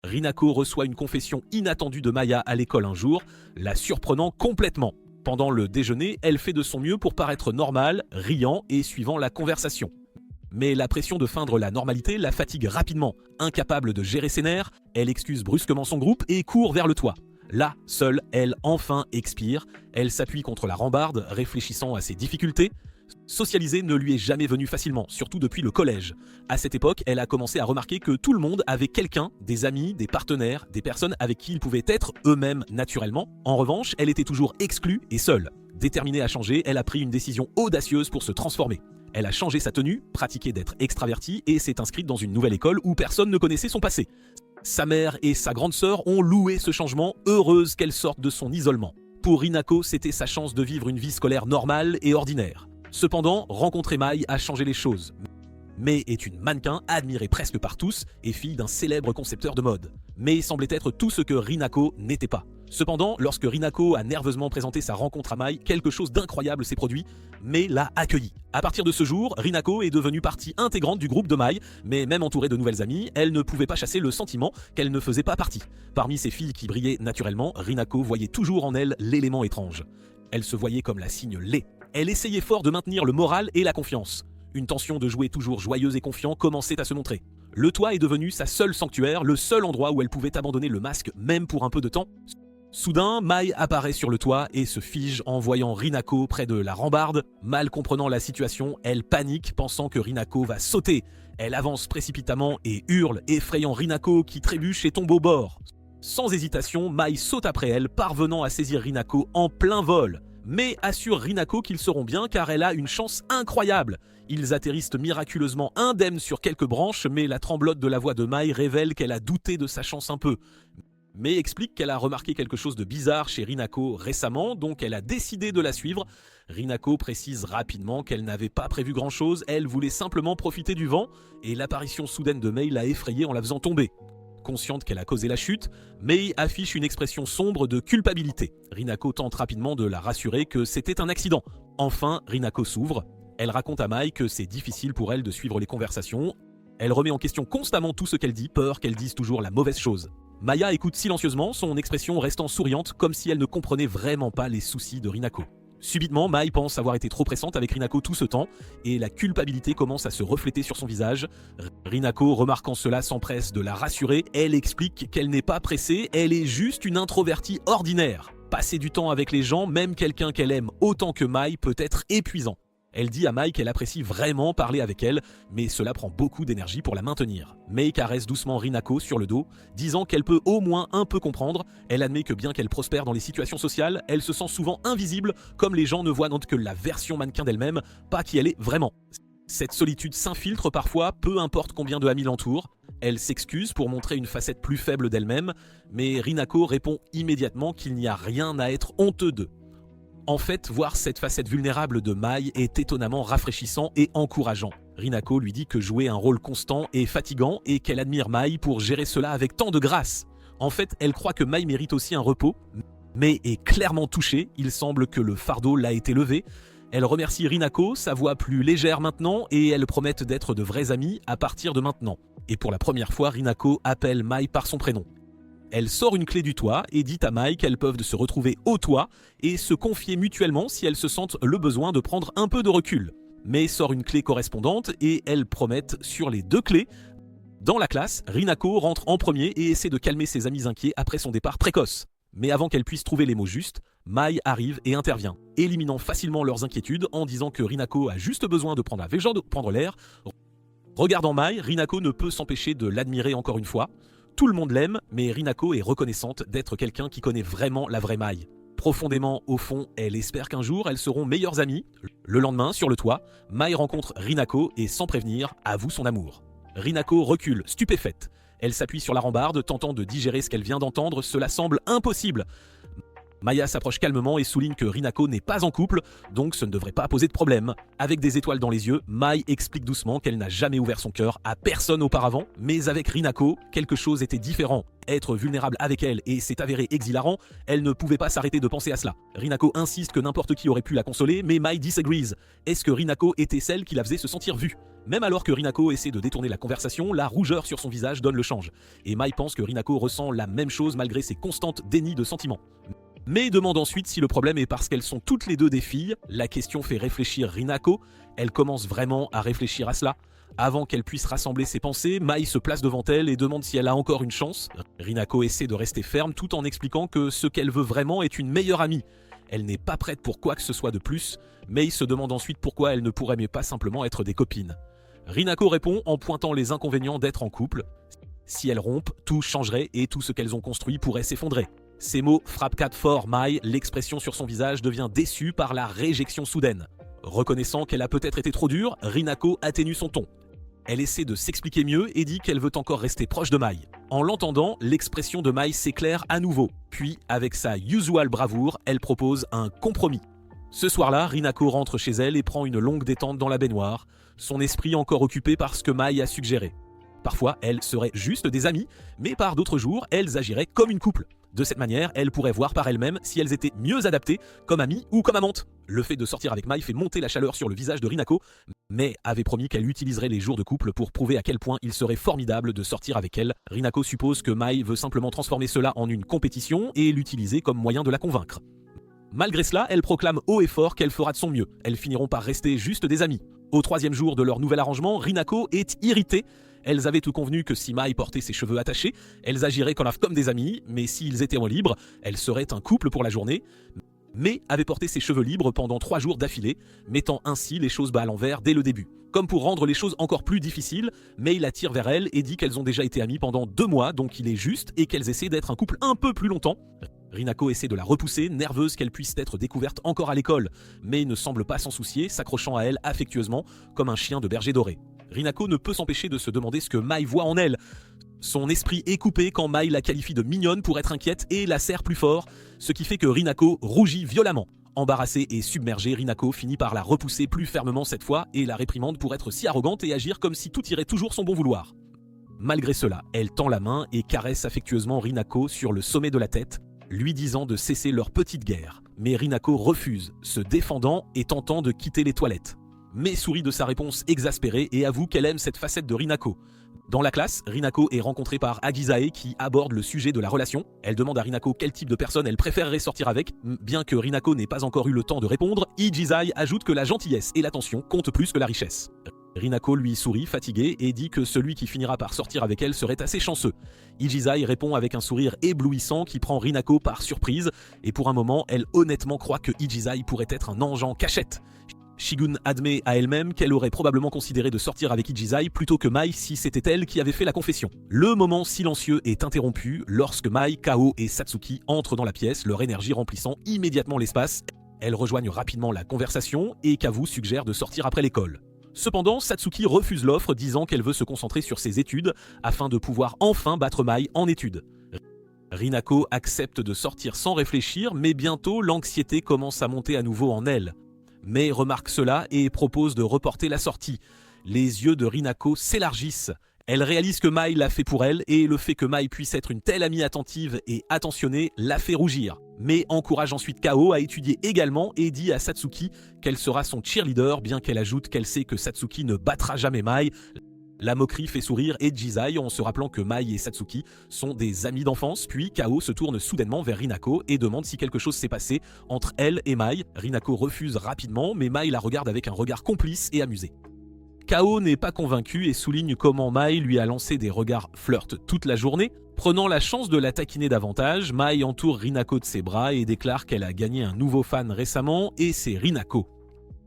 Rinako reçoit une confession inattendue de Maya à l'école un jour, la surprenant complètement. Pendant le déjeuner, elle fait de son mieux pour paraître normale, riant et suivant la conversation. Mais la pression de feindre la normalité la fatigue rapidement. Incapable de gérer ses nerfs, elle excuse brusquement son groupe et court vers le toit. Là, seule, elle enfin expire. Elle s'appuie contre la rambarde, réfléchissant à ses difficultés. Socialiser ne lui est jamais venu facilement, surtout depuis le collège. À cette époque, elle a commencé à remarquer que tout le monde avait quelqu'un, des amis, des partenaires, des personnes avec qui ils pouvaient être eux-mêmes naturellement. En revanche, elle était toujours exclue et seule. Déterminée à changer, elle a pris une décision audacieuse pour se transformer. Elle a changé sa tenue, pratiqué d'être extravertie et s'est inscrite dans une nouvelle école où personne ne connaissait son passé. Sa mère et sa grande sœur ont loué ce changement, heureuses qu'elle sorte de son isolement. Pour Rinako, c'était sa chance de vivre une vie scolaire normale et ordinaire. Cependant, rencontrer Mai a changé les choses. Mai est une mannequin admirée presque par tous et fille d'un célèbre concepteur de mode. Mai semblait être tout ce que Rinako n'était pas. Cependant, lorsque Rinako a nerveusement présenté sa rencontre à Mai, quelque chose d'incroyable s'est produit. Mai l'a accueilli. À partir de ce jour, Rinako est devenue partie intégrante du groupe de Mai, mais même entourée de nouvelles amies, elle ne pouvait pas chasser le sentiment qu'elle ne faisait pas partie. Parmi ces filles qui brillaient naturellement, Rinako voyait toujours en elle l'élément étrange. Elle se voyait comme la cygne laid. Elle essayait fort de maintenir le moral et la confiance. Une tension de jouer toujours joyeuse et confiant commençait à se montrer. Le toit est devenu sa seule sanctuaire, le seul endroit où elle pouvait abandonner le masque même pour un peu de temps. Soudain, Mai apparaît sur le toit et se fige en voyant Rinako près de la rambarde. Mal comprenant la situation, elle panique pensant que Rinako va sauter. Elle avance précipitamment et hurle, effrayant Rinako qui trébuche et tombe au bord. Sans hésitation, Mai saute après elle, parvenant à saisir Rinako en plein vol. Mais assure Rinako qu'ils seront bien car elle a une chance incroyable. Ils atterrissent miraculeusement indemnes sur quelques branches, mais la tremblote de la voix de Mai révèle qu'elle a douté de sa chance un peu. Mais explique qu'elle a remarqué quelque chose de bizarre chez Rinako récemment, donc elle a décidé de la suivre. Rinako précise rapidement qu'elle n'avait pas prévu grand-chose, elle voulait simplement profiter du vent, et l'apparition soudaine de Mai l'a effrayée en la faisant tomber. Consciente qu'elle a causé la chute, Mai affiche une expression sombre de culpabilité. Rinako tente rapidement de la rassurer que c'était un accident. Enfin, Rinako s'ouvre. Elle raconte à Mai que c'est difficile pour elle de suivre les conversations. Elle remet en question constamment tout ce qu'elle dit, peur qu'elle dise toujours la mauvaise chose. Maya écoute silencieusement, son expression restant souriante, comme si elle ne comprenait vraiment pas les soucis de Rinako. Subitement, Mai pense avoir été trop pressante avec Rinako tout ce temps, et la culpabilité commence à se refléter sur son visage. Rinako, remarquant cela, s'empresse de la rassurer. Elle explique qu'elle n'est pas pressée, elle est juste une introvertie ordinaire. Passer du temps avec les gens, même quelqu'un qu'elle aime autant que Mai, peut être épuisant. Elle dit à Mai qu'elle apprécie vraiment parler avec elle, mais cela prend beaucoup d'énergie pour la maintenir. Mai caresse doucement Rinako sur le dos, disant qu'elle peut au moins un peu comprendre. Elle admet que bien qu'elle prospère dans les situations sociales, elle se sent souvent invisible, comme les gens ne voient que la version mannequin d'elle-même, pas qui elle est vraiment. Cette solitude s'infiltre parfois, peu importe combien de amis l'entourent. Elle s'excuse pour montrer une facette plus faible d'elle-même, mais Rinako répond immédiatement qu'il n'y a rien à être honteux d'eux. En fait, voir cette facette vulnérable de Mai est étonnamment rafraîchissant et encourageant. Rinako lui dit que jouer un rôle constant est fatigant et qu'elle admire Mai pour gérer cela avec tant de grâce. En fait, elle croit que Mai mérite aussi un repos, mais est clairement touchée, il semble que le fardeau l'a été levé. Elle remercie Rinako, sa voix plus légère maintenant, et elles promettent d'être de vrais amis à partir de maintenant. Et pour la première fois, Rinako appelle Mai par son prénom. Elle sort une clé du toit et dit à Mai qu'elles peuvent se retrouver au toit et se confier mutuellement si elles se sentent le besoin de prendre un peu de recul. Mai sort une clé correspondante et elles promettent sur les deux clés. Dans la classe, Rinako rentre en premier et essaie de calmer ses amis inquiets après son départ précoce. Mais avant qu'elle puisse trouver les mots justes, Mai arrive et intervient, éliminant facilement leurs inquiétudes en disant que Rinako a juste besoin de prendre l'air. Regardant Mai, Rinako ne peut s'empêcher de l'admirer encore une fois. Tout le monde l'aime, mais Rinako est reconnaissante d'être quelqu'un qui connaît vraiment la vraie Mai. Profondément au fond, elle espère qu'un jour elles seront meilleures amies. Le lendemain, sur le toit, Mai rencontre Rinako et sans prévenir, avoue son amour. Rinako recule, stupéfaite. Elle s'appuie sur la rambarde, tentant de digérer ce qu'elle vient d'entendre, cela semble impossible. Maya s'approche calmement et souligne que Rinako n'est pas en couple, donc ce ne devrait pas poser de problème. Avec des étoiles dans les yeux, Mai explique doucement qu'elle n'a jamais ouvert son cœur à personne auparavant, mais avec Rinako, quelque chose était différent. Être vulnérable avec elle et s'est avéré exhilarant, elle ne pouvait pas s'arrêter de penser à cela. Rinako insiste que n'importe qui aurait pu la consoler, mais Mai disagrees. Est-ce que Rinako était celle qui la faisait se sentir vue ? Même alors que Rinako essaie de détourner la conversation, la rougeur sur son visage donne le change. Et Mai pense que Rinako ressent la même chose malgré ses constantes dénis de sentiments. Mais demande ensuite si le problème est parce qu'elles sont toutes les deux des filles. La question fait réfléchir Rinako. Elle commence vraiment à réfléchir à cela. Avant qu'elle puisse rassembler ses pensées, Mai se place devant elle et demande si elle a encore une chance. Rinako essaie de rester ferme tout en expliquant que ce qu'elle veut vraiment est une meilleure amie. Elle n'est pas prête pour quoi que ce soit de plus. Mai se demande ensuite pourquoi elle ne pourrait pas simplement être des copines. Rinako répond en pointant les inconvénients d'être en couple. Si elles rompent, tout changerait et tout ce qu'elles ont construit pourrait s'effondrer. Ces mots frappent 4 fort Mai, l'expression sur son visage devient déçue par la réjection soudaine. Reconnaissant qu'elle a peut-être été trop dure, Rinako atténue son ton. Elle essaie de s'expliquer mieux et dit qu'elle veut encore rester proche de Mai. En l'entendant, l'expression de Mai s'éclaire à nouveau. Puis, avec sa usual bravoure, elle propose un compromis. Ce soir-là, Rinako rentre chez elle et prend une longue détente dans la baignoire, son esprit encore occupé par ce que Mai a suggéré. Parfois, elles seraient juste des amies, mais par d'autres jours, elles agiraient comme une couple. De cette manière, elles pourraient voir par elles-mêmes si elles étaient mieux adaptées comme amies ou comme amantes. Le fait de sortir avec Mai fait monter la chaleur sur le visage de Rinako, mais avait promis qu'elle utiliserait les jours de couple pour prouver à quel point il serait formidable de sortir avec elle. Rinako suppose que Mai veut simplement transformer cela en une compétition et l'utiliser comme moyen de la convaincre. Malgré cela, elle proclame haut et fort qu'elle fera de son mieux. Elles finiront par rester juste des amies. Au 3e jour de leur nouvel arrangement, Rinako est irritée. Elles avaient tout convenu que si Mai portait ses cheveux attachés, elles agiraient comme des amies, mais s'ils étaient en libre, elles seraient un couple pour la journée. Mai avait porté ses cheveux libres pendant 3 jours d'affilée, mettant ainsi les choses bas à l'envers dès le début. Comme pour rendre les choses encore plus difficiles, Mai la tire vers elle et dit qu'elles ont déjà été amies pendant 2 mois, donc il est juste, et qu'elles essaient d'être un couple un peu plus longtemps. Rinako essaie de la repousser, nerveuse qu'elle puisse être découverte encore à l'école, mais ne semble pas s'en soucier, s'accrochant à elle affectueusement, comme un chien de berger doré. Rinako ne peut s'empêcher de se demander ce que Mai voit en elle. Son esprit est coupé quand Mai la qualifie de mignonne pour être inquiète et la serre plus fort, ce qui fait que Rinako rougit violemment. Embarrassée et submergée, Rinako finit par la repousser plus fermement cette fois et la réprimande pour être si arrogante et agir comme si tout irait toujours son bon vouloir. Malgré cela, elle tend la main et caresse affectueusement Rinako sur le sommet de la tête, lui disant de cesser leur petite guerre. Mais Rinako refuse, se défendant et tentant de quitter les toilettes. Mai sourit de sa réponse exaspérée et avoue qu'elle aime cette facette de Rinako. Dans la classe, Rinako est rencontrée par Agisae qui aborde le sujet de la relation. Elle demande à Rinako quel type de personne elle préférerait sortir avec. Bien que Rinako n'ait pas encore eu le temps de répondre, Agisae ajoute que la gentillesse et l'attention comptent plus que la richesse. Rinako lui sourit, fatigué, et dit que celui qui finira par sortir avec elle serait assez chanceux. Agisae répond avec un sourire éblouissant qui prend Rinako par surprise, et pour un moment, elle honnêtement croit que Agisae pourrait être un ange en cachette. Shigun admet à elle-même qu'elle aurait probablement considéré de sortir avec Agisae plutôt que Mai si c'était elle qui avait fait la confession. Le moment silencieux est interrompu lorsque Mai, Kao et Satsuki entrent dans la pièce, leur énergie remplissant immédiatement l'espace. Elles rejoignent rapidement la conversation et Kavu suggère de sortir après l'école. Cependant, Satsuki refuse l'offre disant qu'elle veut se concentrer sur ses études afin de pouvoir enfin battre Mai en études. Rinako accepte de sortir sans réfléchir, mais bientôt l'anxiété commence à monter à nouveau en elle. Mai remarque cela et propose de reporter la sortie. Les yeux de Rinako s'élargissent. Elle réalise que Mai l'a fait pour elle et le fait que Mai puisse être une telle amie attentive et attentionnée la fait rougir. Mai encourage ensuite Kao à étudier également et dit à Satsuki qu'elle sera son cheerleader, bien qu'elle ajoute qu'elle sait que Satsuki ne battra jamais Mai. La moquerie fait sourire Agisae en se rappelant que Mai et Satsuki sont des amis d'enfance, puis Kao se tourne soudainement vers Rinako et demande si quelque chose s'est passé entre elle et Mai. Rinako refuse rapidement, mais Mai la regarde avec un regard complice et amusé. Kao n'est pas convaincu et souligne comment Mai lui a lancé des regards flirt toute la journée. Prenant la chance de la taquiner davantage, Mai entoure Rinako de ses bras et déclare qu'elle a gagné un nouveau fan récemment et c'est Rinako.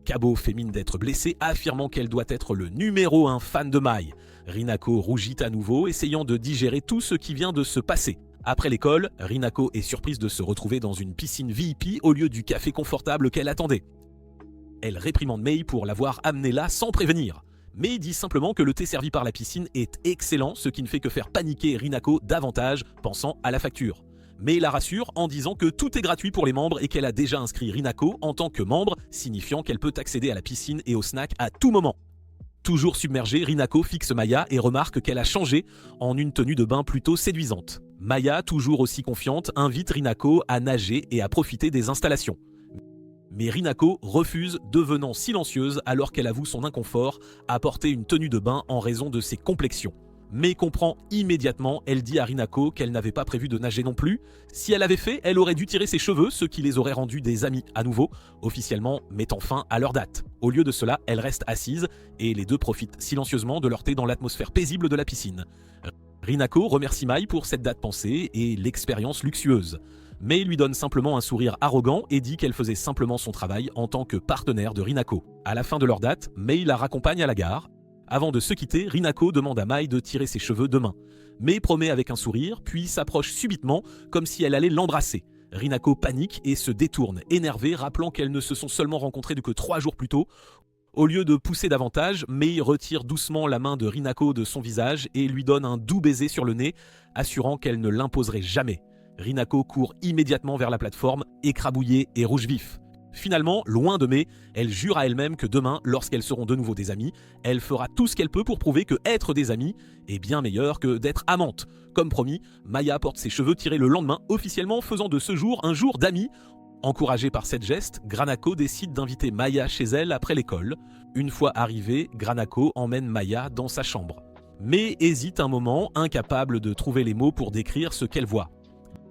Kabo fait mine d'être blessée, affirmant qu'elle doit être le numéro 1 fan de Mai. Rinako rougit à nouveau, essayant de digérer tout ce qui vient de se passer. Après l'école, Rinako est surprise de se retrouver dans une piscine VIP au lieu du café confortable qu'elle attendait. Elle réprimande Mai pour l'avoir amenée là sans prévenir. Mai dit simplement que le thé servi par la piscine est excellent, ce qui ne fait que faire paniquer Rinako davantage, pensant à la facture. Mais la rassure en disant que tout est gratuit pour les membres et qu'elle a déjà inscrit Rinako en tant que membre, signifiant qu'elle peut accéder à la piscine et au snack à tout moment. Toujours submergée, Rinako fixe Maya et remarque qu'elle a changé en une tenue de bain plutôt séduisante. Maya, toujours aussi confiante, invite Rinako à nager et à profiter des installations. Mais Rinako refuse, devenant silencieuse alors qu'elle avoue son inconfort à porter une tenue de bain en raison de ses complexions. Mais comprend immédiatement, elle dit à Rinako qu'elle n'avait pas prévu de nager non plus. Si elle l'avait fait, elle aurait dû tirer ses cheveux, ce qui les aurait rendus des amis à nouveau, officiellement mettant fin à leur date. Au lieu de cela, elle reste assise et les deux profitent silencieusement de leur thé dans l'atmosphère paisible de la piscine. Rinako remercie Mai pour cette date pensée et l'expérience luxueuse. Mai lui donne simplement un sourire arrogant et dit qu'elle faisait simplement son travail en tant que partenaire de Rinako. À la fin de leur date, Mai la raccompagne à la gare. Avant de se quitter, Rinako demande à Mai de tirer ses cheveux de main. Mai promet avec un sourire, puis s'approche subitement comme si elle allait l'embrasser. Rinako panique et se détourne, énervée, rappelant qu'elles ne se sont seulement rencontrées que 3 jours plus tôt. Au lieu de pousser davantage, Mai retire doucement la main de Rinako de son visage et lui donne un doux baiser sur le nez, assurant qu'elle ne l'imposerait jamais. Rinako court immédiatement vers la plateforme, écrabouillée et rouge vif. Finalement, loin de Mai, elle jure à elle-même que demain, lorsqu'elles seront de nouveau des amies, elle fera tout ce qu'elle peut pour prouver que être des amies est bien meilleur que d'être amante. Comme promis, Maya porte ses cheveux tirés le lendemain, officiellement faisant de ce jour un jour d'amis. Encouragée par cette geste, Granako décide d'inviter Maya chez elle après l'école. Une fois arrivée, Granako emmène Maya dans sa chambre. Mais hésite un moment, incapable de trouver les mots pour décrire ce qu'elle voit.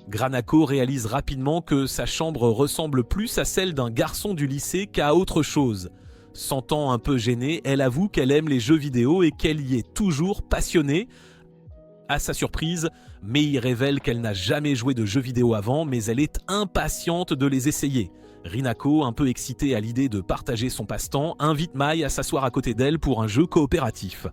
Granako réalise rapidement que sa chambre ressemble plus à celle d'un garçon du lycée qu'à autre chose. Sentant un peu gênée, elle avoue qu'elle aime les jeux vidéo et qu'elle y est toujours passionnée. À sa surprise, Mai révèle qu'elle n'a jamais joué de jeux vidéo avant, mais elle est impatiente de les essayer. Rinako, un peu excitée à l'idée de partager son passe-temps, invite Mai à s'asseoir à côté d'elle pour un jeu coopératif.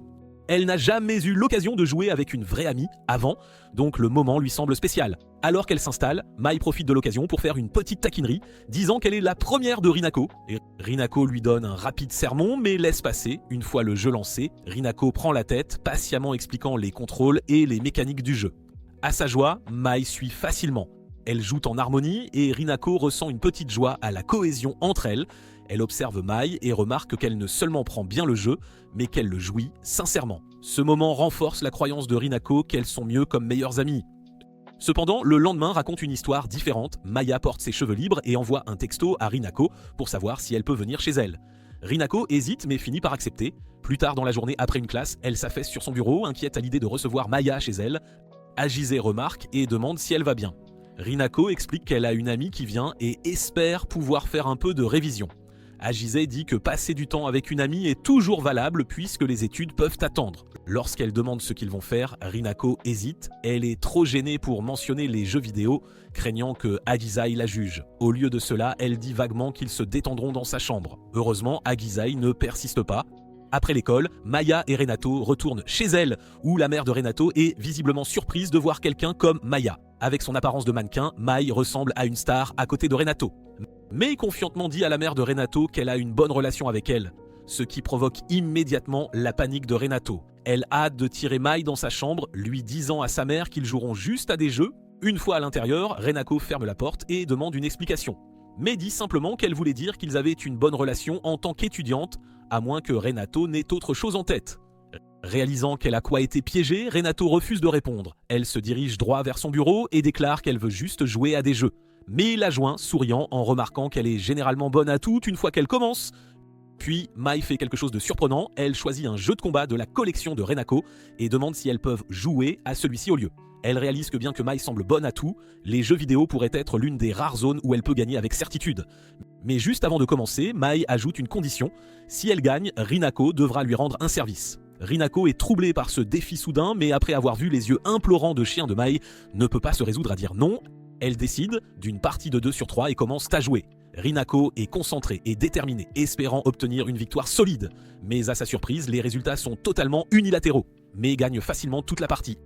Elle n'a jamais eu l'occasion de jouer avec une vraie amie avant, donc le moment lui semble spécial. Alors qu'elle s'installe, Mai profite de l'occasion pour faire une petite taquinerie, disant qu'elle est la première de Rinako. Et Rinako lui donne un rapide sermon, mais laisse passer. Une fois le jeu lancé, Rinako prend la tête, patiemment expliquant les contrôles et les mécaniques du jeu. À sa joie, Mai suit facilement. Elles jouent en harmonie et Rinako ressent une petite joie à la cohésion entre elles. Elle observe Mai et remarque qu'elle ne seulement prend bien le jeu, mais qu'elle le jouit sincèrement. Ce moment renforce la croyance de Rinako qu'elles sont mieux comme meilleures amies. Cependant, le lendemain raconte une histoire différente. Maya porte ses cheveux libres et envoie un texto à Rinako pour savoir si elle peut venir chez elle. Rinako hésite mais finit par accepter. Plus tard dans la journée, après une classe, elle s'affaisse sur son bureau, inquiète à l'idée de recevoir Maya chez elle. Agise remarque et demande si elle va bien. Rinako explique qu'elle a une amie qui vient et espère pouvoir faire un peu de révision. Agise dit que passer du temps avec une amie est toujours valable puisque les études peuvent attendre. Lorsqu'elle demande ce qu'ils vont faire, Rinako hésite. Elle est trop gênée pour mentionner les jeux vidéo, craignant que Agisai la juge. Au lieu de cela, elle dit vaguement qu'ils se détendront dans sa chambre. Heureusement, Agisai ne persiste pas. Après l'école, Maya et Renato retournent chez elle, où la mère de Renato est visiblement surprise de voir quelqu'un comme Maya. Avec son apparence de mannequin, Mai ressemble à une star à côté de Renato. Mais confiantement dit à la mère de Renato qu'elle a une bonne relation avec elle, ce qui provoque immédiatement la panique de Renato. Elle a hâte de tirer Mai dans sa chambre, lui disant à sa mère qu'ils joueront juste à des jeux. Une fois à l'intérieur, Renato ferme la porte et demande une explication. Mais dit simplement qu'elle voulait dire qu'ils avaient une bonne relation en tant qu'étudiante, à moins que Renato n'ait autre chose en tête. Réalisant qu'elle a quoi été piégée, Renato refuse de répondre. Elle se dirige droit vers son bureau et déclare qu'elle veut juste jouer à des jeux. Mais il la joint, souriant, en remarquant qu'elle est généralement bonne à tout une fois qu'elle commence. Puis, Mai fait quelque chose de surprenant, elle choisit un jeu de combat de la collection de Renako et demande si elles peuvent jouer à celui-ci au lieu. Elle réalise que bien que Mai semble bonne à tout, les jeux vidéo pourraient être l'une des rares zones où elle peut gagner avec certitude. Mais juste avant de commencer, Mai ajoute une condition. Si elle gagne, Rinako devra lui rendre un service. Rinako est troublée par ce défi soudain, mais après avoir vu les yeux implorants de chien de Mai, ne peut pas se résoudre à dire non. Elle décide d'une partie de 2 sur 3 et commence à jouer. Rinako est concentrée et déterminée, espérant obtenir une victoire solide. Mais à sa surprise, les résultats sont totalement unilatéraux. Mai gagne facilement toute la partie.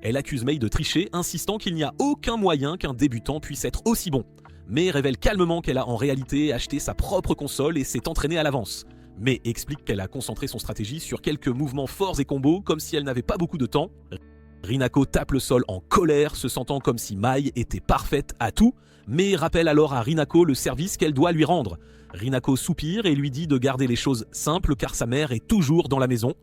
Elle accuse Mai de tricher, insistant qu'il n'y a aucun moyen qu'un débutant puisse être aussi bon. Mai révèle calmement qu'elle a en réalité acheté sa propre console et s'est entraînée à l'avance. Mai explique qu'elle a concentré son stratégie sur quelques mouvements forts et combos comme si elle n'avait pas beaucoup de temps. Rinako tape le sol en colère, se sentant comme si Mai était parfaite à tout, mais rappelle alors à Rinako le service qu'elle doit lui rendre. Rinako soupire et lui dit de garder les choses simples car sa mère est toujours dans la maison,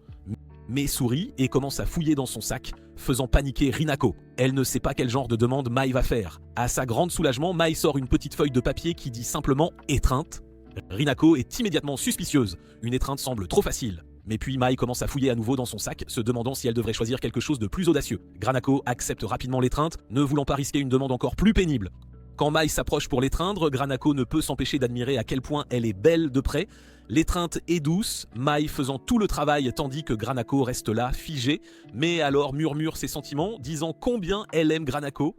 mais sourit et commence à fouiller dans son sac, faisant paniquer Rinako. Elle ne sait pas quel genre de demande Mai va faire. À sa grande soulagement, Mai sort une petite feuille de papier qui dit simplement « étreinte ». Rinako est immédiatement suspicieuse, une étreinte semble trop facile. Mais puis Mai commence à fouiller à nouveau dans son sac, se demandant si elle devrait choisir quelque chose de plus audacieux. Granako accepte rapidement l'étreinte, ne voulant pas risquer une demande encore plus pénible. Quand Mai s'approche pour l'étreindre, Granako ne peut s'empêcher d'admirer à quel point elle est belle de près. L'étreinte est douce, Mai faisant tout le travail tandis que Granako reste là, figée, mais alors murmure ses sentiments, disant combien elle aime Granako.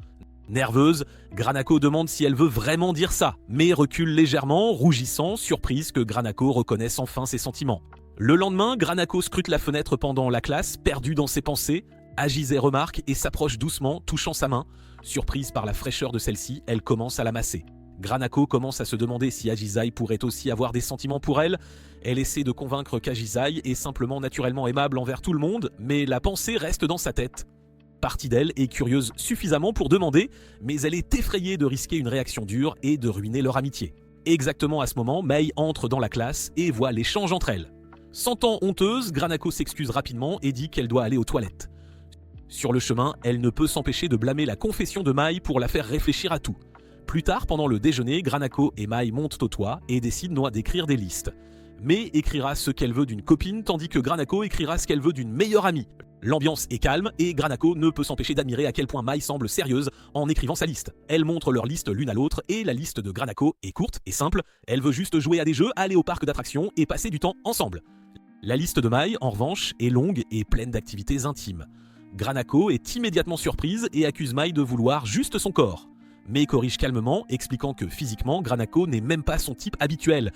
Nerveuse, Granako demande si elle veut vraiment dire ça, mais recule légèrement, rougissant, surprise que Granako reconnaisse enfin ses sentiments. Le lendemain, Granako scrute la fenêtre pendant la classe, perdue dans ses pensées. Agizé remarque et s'approche doucement, touchant sa main. Surprise par la fraîcheur de celle-ci, elle commence à la masser. Granako commence à se demander si Agizai pourrait aussi avoir des sentiments pour elle. Elle essaie de convaincre qu'Agizai est simplement naturellement aimable envers tout le monde, mais la pensée reste dans sa tête. Partie d'elle est curieuse suffisamment pour demander, mais elle est effrayée de risquer une réaction dure et de ruiner leur amitié. Exactement à ce moment, Mai entre dans la classe et voit l'échange entre elles. Sentant honteuse, Granako s'excuse rapidement et dit qu'elle doit aller aux toilettes. Sur le chemin, elle ne peut s'empêcher de blâmer la confession de Mai pour la faire réfléchir à tout. Plus tard, pendant le déjeuner, Granako et Mai montent au toit et décident d'écrire des listes. Mai écrira ce qu'elle veut d'une copine, tandis que Granako écrira ce qu'elle veut d'une meilleure amie. L'ambiance est calme et Granako ne peut s'empêcher d'admirer à quel point Mai semble sérieuse en écrivant sa liste. Elle montre leur liste l'une à l'autre et la liste de Granako est courte et simple. Elle veut juste jouer à des jeux, aller au parc d'attractions et passer du temps ensemble. La liste de Mai, en revanche, est longue et pleine d'activités intimes. Granako est immédiatement surprise et accuse Mai de vouloir juste son corps. Mai corrige calmement, expliquant que physiquement, Granako n'est même pas son type habituel.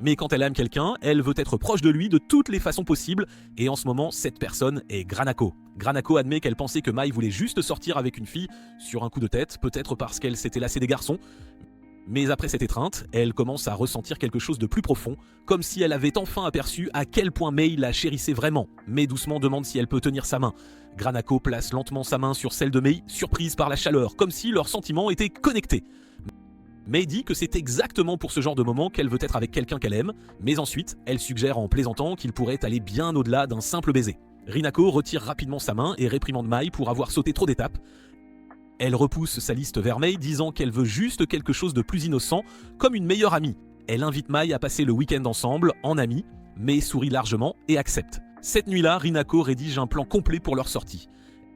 Mais quand elle aime quelqu'un, elle veut être proche de lui de toutes les façons possibles, et en ce moment, cette personne est Granako. Granako admet qu'elle pensait que Mai voulait juste sortir avec une fille sur un coup de tête, peut-être parce qu'elle s'était lassée des garçons. Mais après cette étreinte, elle commence à ressentir quelque chose de plus profond, comme si elle avait enfin aperçu à quel point Mai la chérissait vraiment. Mai doucement demande si elle peut tenir sa main. Granako place lentement sa main sur celle de Mai, surprise par la chaleur, comme si leurs sentiments étaient connectés. Mai dit que c'est exactement pour ce genre de moment qu'elle veut être avec quelqu'un qu'elle aime, mais ensuite, elle suggère en plaisantant qu'il pourrait aller bien au-delà d'un simple baiser. Rinako retire rapidement sa main et réprimande Mai pour avoir sauté trop d'étapes. Elle repousse sa liste vers Mai, disant qu'elle veut juste quelque chose de plus innocent, comme une meilleure amie. Elle invite Mai à passer le week-end ensemble, en amis, mais sourit largement et accepte. Cette nuit-là, Rinako rédige un plan complet pour leur sortie.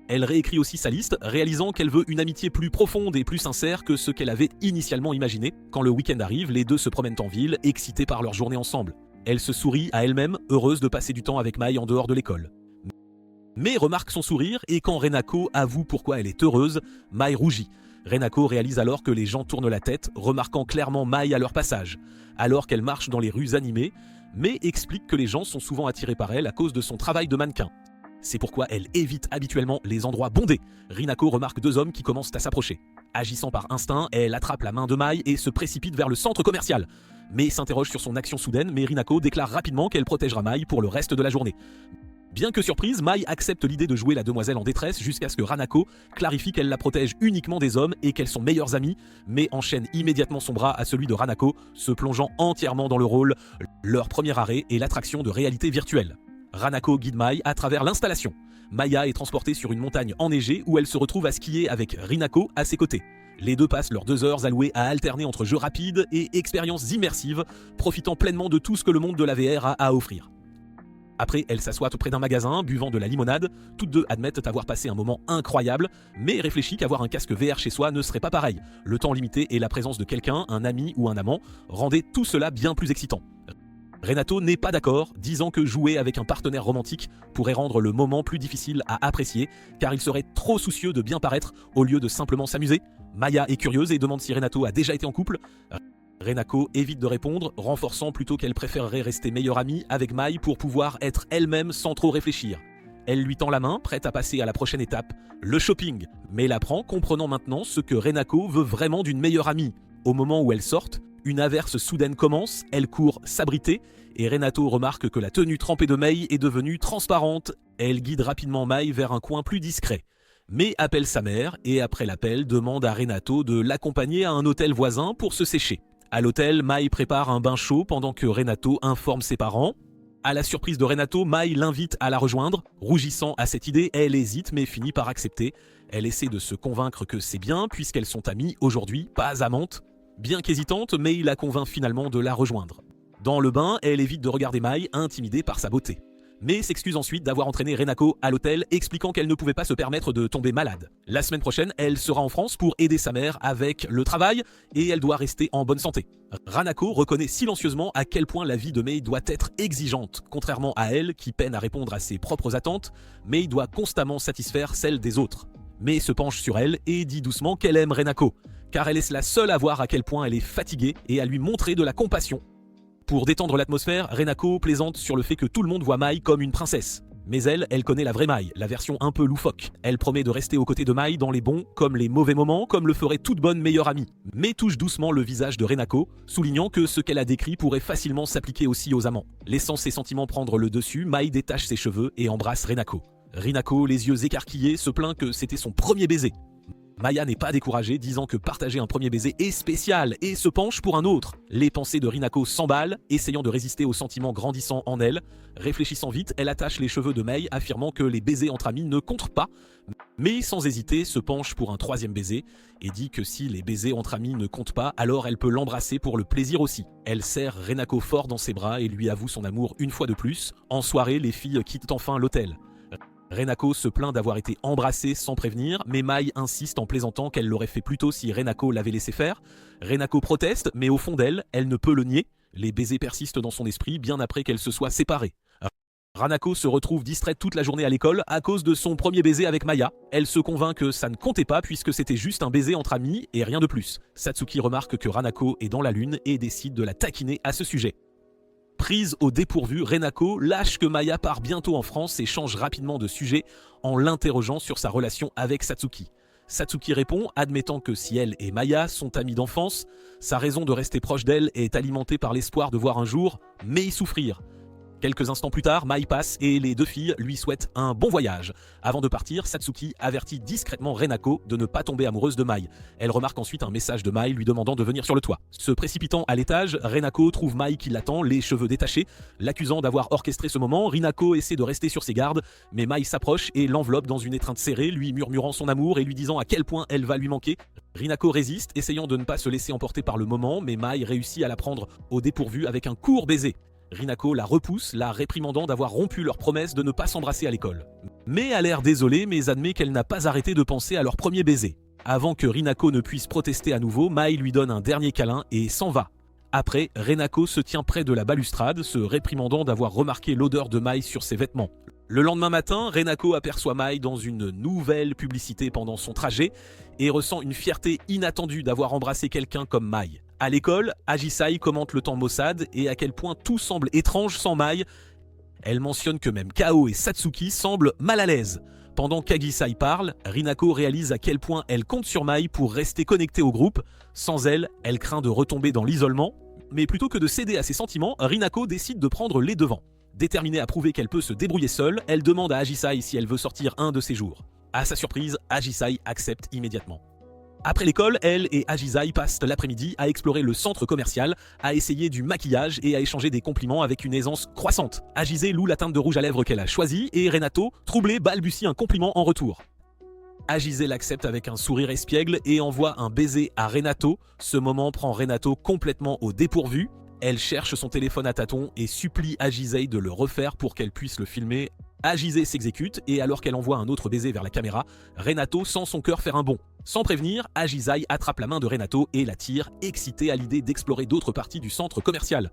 Elle réécrit aussi sa liste, réalisant qu'elle veut une amitié plus profonde et plus sincère que ce qu'elle avait initialement imaginé. Quand le week-end arrive, les deux se promènent en ville, excités par leur journée ensemble. Elle se sourit à elle-même, heureuse de passer du temps avec Mai en dehors de l'école. Mai remarque son sourire et quand Rinako avoue pourquoi elle est heureuse, Mai rougit. Rinako réalise alors que les gens tournent la tête, remarquant clairement Mai à leur passage. Alors qu'elle marche dans les rues animées, Mai explique que les gens sont souvent attirés par elle à cause de son travail de mannequin. C'est pourquoi elle évite habituellement les endroits bondés. Rinako remarque deux hommes qui commencent à s'approcher. Agissant par instinct, elle attrape la main de Mai et se précipite vers le centre commercial. Mai s'interroge sur son action soudaine, mais Rinako déclare rapidement qu'elle protégera Mai pour le reste de la journée. Bien que surprise, Mai accepte l'idée de jouer la demoiselle en détresse jusqu'à ce que Ranako clarifie qu'elle la protège uniquement des hommes et qu'elles sont meilleures amies, mais enchaîne immédiatement son bras à celui de Ranako, se plongeant entièrement dans le rôle. Leur premier arrêt est l'attraction de réalité virtuelle. Ranako guide Mai à travers l'installation. Maya est transportée sur une montagne enneigée où elle se retrouve à skier avec Rinako à ses côtés. Les deux passent leurs 2 heures allouées à alterner entre jeux rapides et expériences immersives, profitant pleinement de tout ce que le monde de la VR a à offrir. Après, elles s'assoient auprès d'un magasin, buvant de la limonade. Toutes deux admettent avoir passé un moment incroyable, mais réfléchissent qu'avoir un casque VR chez soi ne serait pas pareil. Le temps limité et la présence de quelqu'un, un ami ou un amant, rendaient tout cela bien plus excitant. Renato n'est pas d'accord, disant que jouer avec un partenaire romantique pourrait rendre le moment plus difficile à apprécier, car il serait trop soucieux de bien paraître au lieu de simplement s'amuser. Maya est curieuse et demande si Renato a déjà été en couple. Renako évite de répondre, renforçant plutôt qu'elle préférerait rester meilleure amie avec Mai pour pouvoir être elle-même sans trop réfléchir. Elle lui tend la main, prête à passer à la prochaine étape, le shopping, mais la prend comprenant maintenant ce que Renako veut vraiment d'une meilleure amie. Au moment où elles sortent, une averse soudaine commence, elle court s'abriter, et Renato remarque que la tenue trempée de Mai est devenue transparente. Elle guide rapidement Mai vers un coin plus discret. Mais appelle sa mère et après l'appel demande à Renato de l'accompagner à un hôtel voisin pour se sécher. À l'hôtel, Mai prépare un bain chaud pendant que Renato informe ses parents. À la surprise de Renato, Mai l'invite à la rejoindre. Rougissant à cette idée, elle hésite mais finit par accepter. Elle essaie de se convaincre que c'est bien puisqu'elles sont amies aujourd'hui, pas amantes. Bien qu'hésitante, Mai la convainc finalement de la rejoindre. Dans le bain, elle évite de regarder Mai, intimidée par sa beauté. Mais s'excuse ensuite d'avoir entraîné Renako à l'hôtel, expliquant qu'elle ne pouvait pas se permettre de tomber malade. La semaine prochaine, elle sera en France pour aider sa mère avec le travail et elle doit rester en bonne santé. Ranako reconnaît silencieusement à quel point la vie de Mai doit être exigeante, contrairement à elle qui peine à répondre à ses propres attentes, Mai doit constamment satisfaire celles des autres. Mai se penche sur elle et dit doucement qu'elle aime Renako, car elle est la seule à voir à quel point elle est fatiguée et à lui montrer de la compassion. Pour détendre l'atmosphère, Renako plaisante sur le fait que tout le monde voit Mai comme une princesse. Mais elle connaît la vraie Mai, la version un peu loufoque. Elle promet de rester aux côtés de Mai dans les bons comme les mauvais moments, comme le ferait toute bonne meilleure amie. Mais touche doucement le visage de Renako, soulignant que ce qu'elle a décrit pourrait facilement s'appliquer aussi aux amants. Laissant ses sentiments prendre le dessus, Mai détache ses cheveux et embrasse Renako. Renako, les yeux écarquillés, se plaint que c'était son premier baiser. Maya n'est pas découragée, disant que partager un premier baiser est spécial et se penche pour un autre. Les pensées de Renako s'emballent, essayant de résister aux sentiments grandissant en elle. Réfléchissant vite, elle attache les cheveux de Mai, affirmant que les baisers entre amis ne comptent pas, mais sans hésiter se penche pour un troisième baiser et dit que si les baisers entre amis ne comptent pas, alors elle peut l'embrasser pour le plaisir aussi. Elle serre Renako fort dans ses bras et lui avoue son amour une fois de plus. En soirée, les filles quittent enfin l'hôtel. Renako se plaint d'avoir été embrassée sans prévenir, mais Mai insiste en plaisantant qu'elle l'aurait fait plus tôt si Renako l'avait laissé faire. Renako proteste, mais au fond d'elle, elle ne peut le nier. Les baisers persistent dans son esprit bien après qu'elle se soit séparée. Ranako se retrouve distraite toute la journée à l'école à cause de son premier baiser avec Maya. Elle se convainc que ça ne comptait pas puisque c'était juste un baiser entre amis et rien de plus. Satsuki remarque que Ranako est dans la lune et décide de la taquiner à ce sujet. Prise au dépourvu, Renako lâche que Maya part bientôt en France et change rapidement de sujet en l'interrogeant sur sa relation avec Satsuki. Satsuki répond, admettant que si elle et Maya sont amies d'enfance, sa raison de rester proche d'elle est alimentée par l'espoir de voir un jour Mei souffrir. Quelques instants plus tard, Mai passe et les deux filles lui souhaitent un bon voyage. Avant de partir, Satsuki avertit discrètement Renako de ne pas tomber amoureuse de Mai. Elle remarque ensuite un message de Mai lui demandant de venir sur le toit. Se précipitant à l'étage, Renako trouve Mai qui l'attend, les cheveux détachés. L'accusant d'avoir orchestré ce moment, Rinako essaie de rester sur ses gardes, mais Mai s'approche et l'enveloppe dans une étreinte serrée, lui murmurant son amour et lui disant à quel point elle va lui manquer. Rinako résiste, essayant de ne pas se laisser emporter par le moment, mais Mai réussit à la prendre au dépourvu avec un court baiser. Rinako la repousse, la réprimandant d'avoir rompu leur promesse de ne pas s'embrasser à l'école. Mai a l'air désolée, mais admet qu'elle n'a pas arrêté de penser à leur premier baiser. Avant que Rinako ne puisse protester à nouveau, Mai lui donne un dernier câlin et s'en va. Après, Renako se tient près de la balustrade, se réprimandant d'avoir remarqué l'odeur de Mai sur ses vêtements. Le lendemain matin, Renako aperçoit Mai dans une nouvelle publicité pendant son trajet et ressent une fierté inattendue d'avoir embrassé quelqu'un comme Mai. À l'école, Ajisai commente le temps maussade et à quel point tout semble étrange sans Mai. Elle mentionne que même Kao et Satsuki semblent mal à l'aise. Pendant qu'Agisai parle, Rinako réalise à quel point elle compte sur Mai pour rester connectée au groupe. Sans elle, elle craint de retomber dans l'isolement. Mais plutôt que de céder à ses sentiments, Rinako décide de prendre les devants. Déterminée à prouver qu'elle peut se débrouiller seule, elle demande à Ajisai si elle veut sortir un de ses jours. À sa surprise, Ajisai accepte immédiatement. Après l'école, elle et Ajisai passent l'après-midi à explorer le centre commercial, à essayer du maquillage et à échanger des compliments avec une aisance croissante. Ajisai loue la teinte de rouge à lèvres qu'elle a choisie et Renato, troublé, balbutie un compliment en retour. Ajisai l'accepte avec un sourire espiègle et envoie un baiser à Renato. Ce moment prend Renato complètement au dépourvu. Elle cherche son téléphone à tâtons et supplie Ajisai de le refaire pour qu'elle puisse le filmer. Ajisai s'exécute et alors qu'elle envoie un autre baiser vers la caméra, Renato sent son cœur faire un bond. Sans prévenir, Ajisai attrape la main de Renato et la tire, excitée à l'idée d'explorer d'autres parties du centre commercial.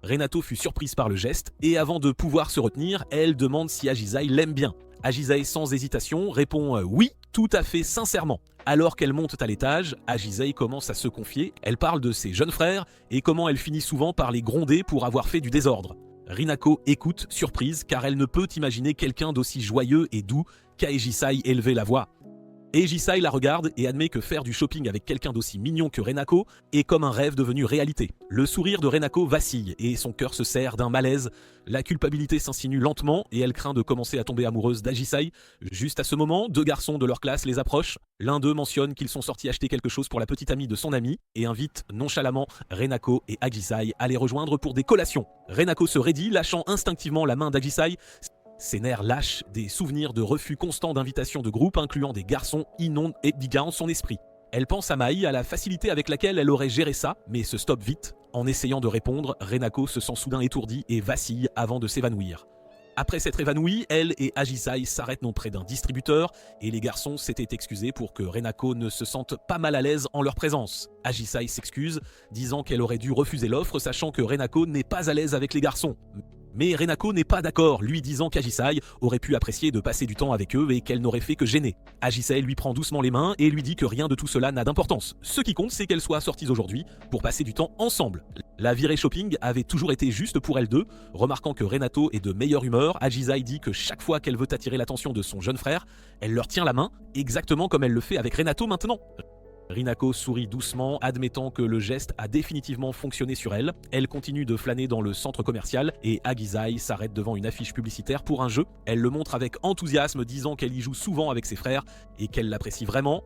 Renato fut surprise par le geste et avant de pouvoir se retenir, elle demande si Ajisai l'aime bien. Ajisai sans hésitation répond oui, tout à fait sincèrement. Alors qu'elle monte à l'étage, Ajisai commence à se confier, elle parle de ses jeunes frères et comment elle finit souvent par les gronder pour avoir fait du désordre. Rinako écoute, surprise, car elle ne peut imaginer quelqu'un d'aussi joyeux et doux qu'Ajisai élever la voix. Et Jisai la regarde et admet que faire du shopping avec quelqu'un d'aussi mignon que Renako est comme un rêve devenu réalité. Le sourire de Renako vacille et son cœur se serre d'un malaise. La culpabilité s'insinue lentement et elle craint de commencer à tomber amoureuse d'Ajisai. Juste à ce moment, 2 garçons de leur classe les approchent. L'un d'eux mentionne qu'ils sont sortis acheter quelque chose pour la petite amie de son ami et invite nonchalamment Renako et Ajisai à les rejoindre pour des collations. Renako se raidit, lâchant instinctivement la main d'Ajisai. Ses nerfs lâches, des souvenirs de refus constants d'invitations de groupe incluant des garçons inondent et bigarrent son esprit. Elle pense à Mai, à la facilité avec laquelle elle aurait géré ça, mais se stoppe vite. En essayant de répondre, Renako se sent soudain étourdie et vacille avant de s'évanouir. Après s'être évanouie, elle et Ajisai s'arrêtent non près d'un distributeur et les garçons s'étaient excusés pour que Renako ne se sente pas mal à l'aise en leur présence. Ajisai s'excuse, disant qu'elle aurait dû refuser l'offre sachant que Renako n'est pas à l'aise avec les garçons. Mais Renako n'est pas d'accord, lui disant qu'Ajisai aurait pu apprécier de passer du temps avec eux et qu'elle n'aurait fait que gêner. Ajisai lui prend doucement les mains et lui dit que rien de tout cela n'a d'importance. Ce qui compte, c'est qu'elles soient sorties aujourd'hui pour passer du temps ensemble. La virée shopping avait toujours été juste pour elles deux. Remarquant que Renato est de meilleure humeur, Ajisai dit que chaque fois qu'elle veut attirer l'attention de son jeune frère, elle leur tient la main, exactement comme elle le fait avec Renato maintenant. Rinako sourit doucement, admettant que le geste a définitivement fonctionné sur elle. Elle continue de flâner dans le centre commercial et Ajisai s'arrête devant une affiche publicitaire pour un jeu. Elle le montre avec enthousiasme, disant qu'elle y joue souvent avec ses frères et qu'elle l'apprécie vraiment.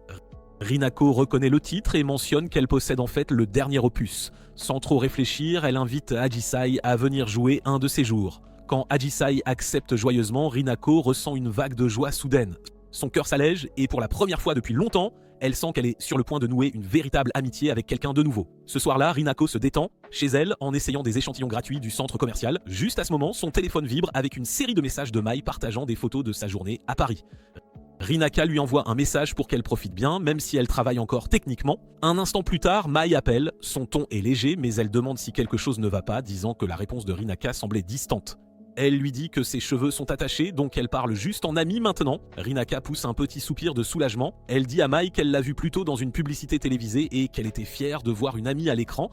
Rinako reconnaît le titre et mentionne qu'elle possède en fait le dernier opus. Sans trop réfléchir, elle invite Ajisai à venir jouer un de ces jours. Quand Ajisai accepte joyeusement, Rinako ressent une vague de joie soudaine. Son cœur s'allège et pour la première fois depuis longtemps, elle sent qu'elle est sur le point de nouer une véritable amitié avec quelqu'un de nouveau. Ce soir-là, Rinako se détend chez elle en essayant des échantillons gratuits du centre commercial. Juste à ce moment, son téléphone vibre avec une série de messages de Mai partageant des photos de sa journée à Paris. Rinaka lui envoie un message pour qu'elle profite bien, même si elle travaille encore techniquement. Un instant plus tard, Mai appelle. Son ton est léger, mais elle demande si quelque chose ne va pas, disant que la réponse de Rinaka semblait distante. Elle lui dit que ses cheveux sont attachés, donc elle parle juste en amie maintenant. Rinaka pousse un petit soupir de soulagement. Elle dit à Mai qu'elle l'a vu plus tôt dans une publicité télévisée et qu'elle était fière de voir une amie à l'écran.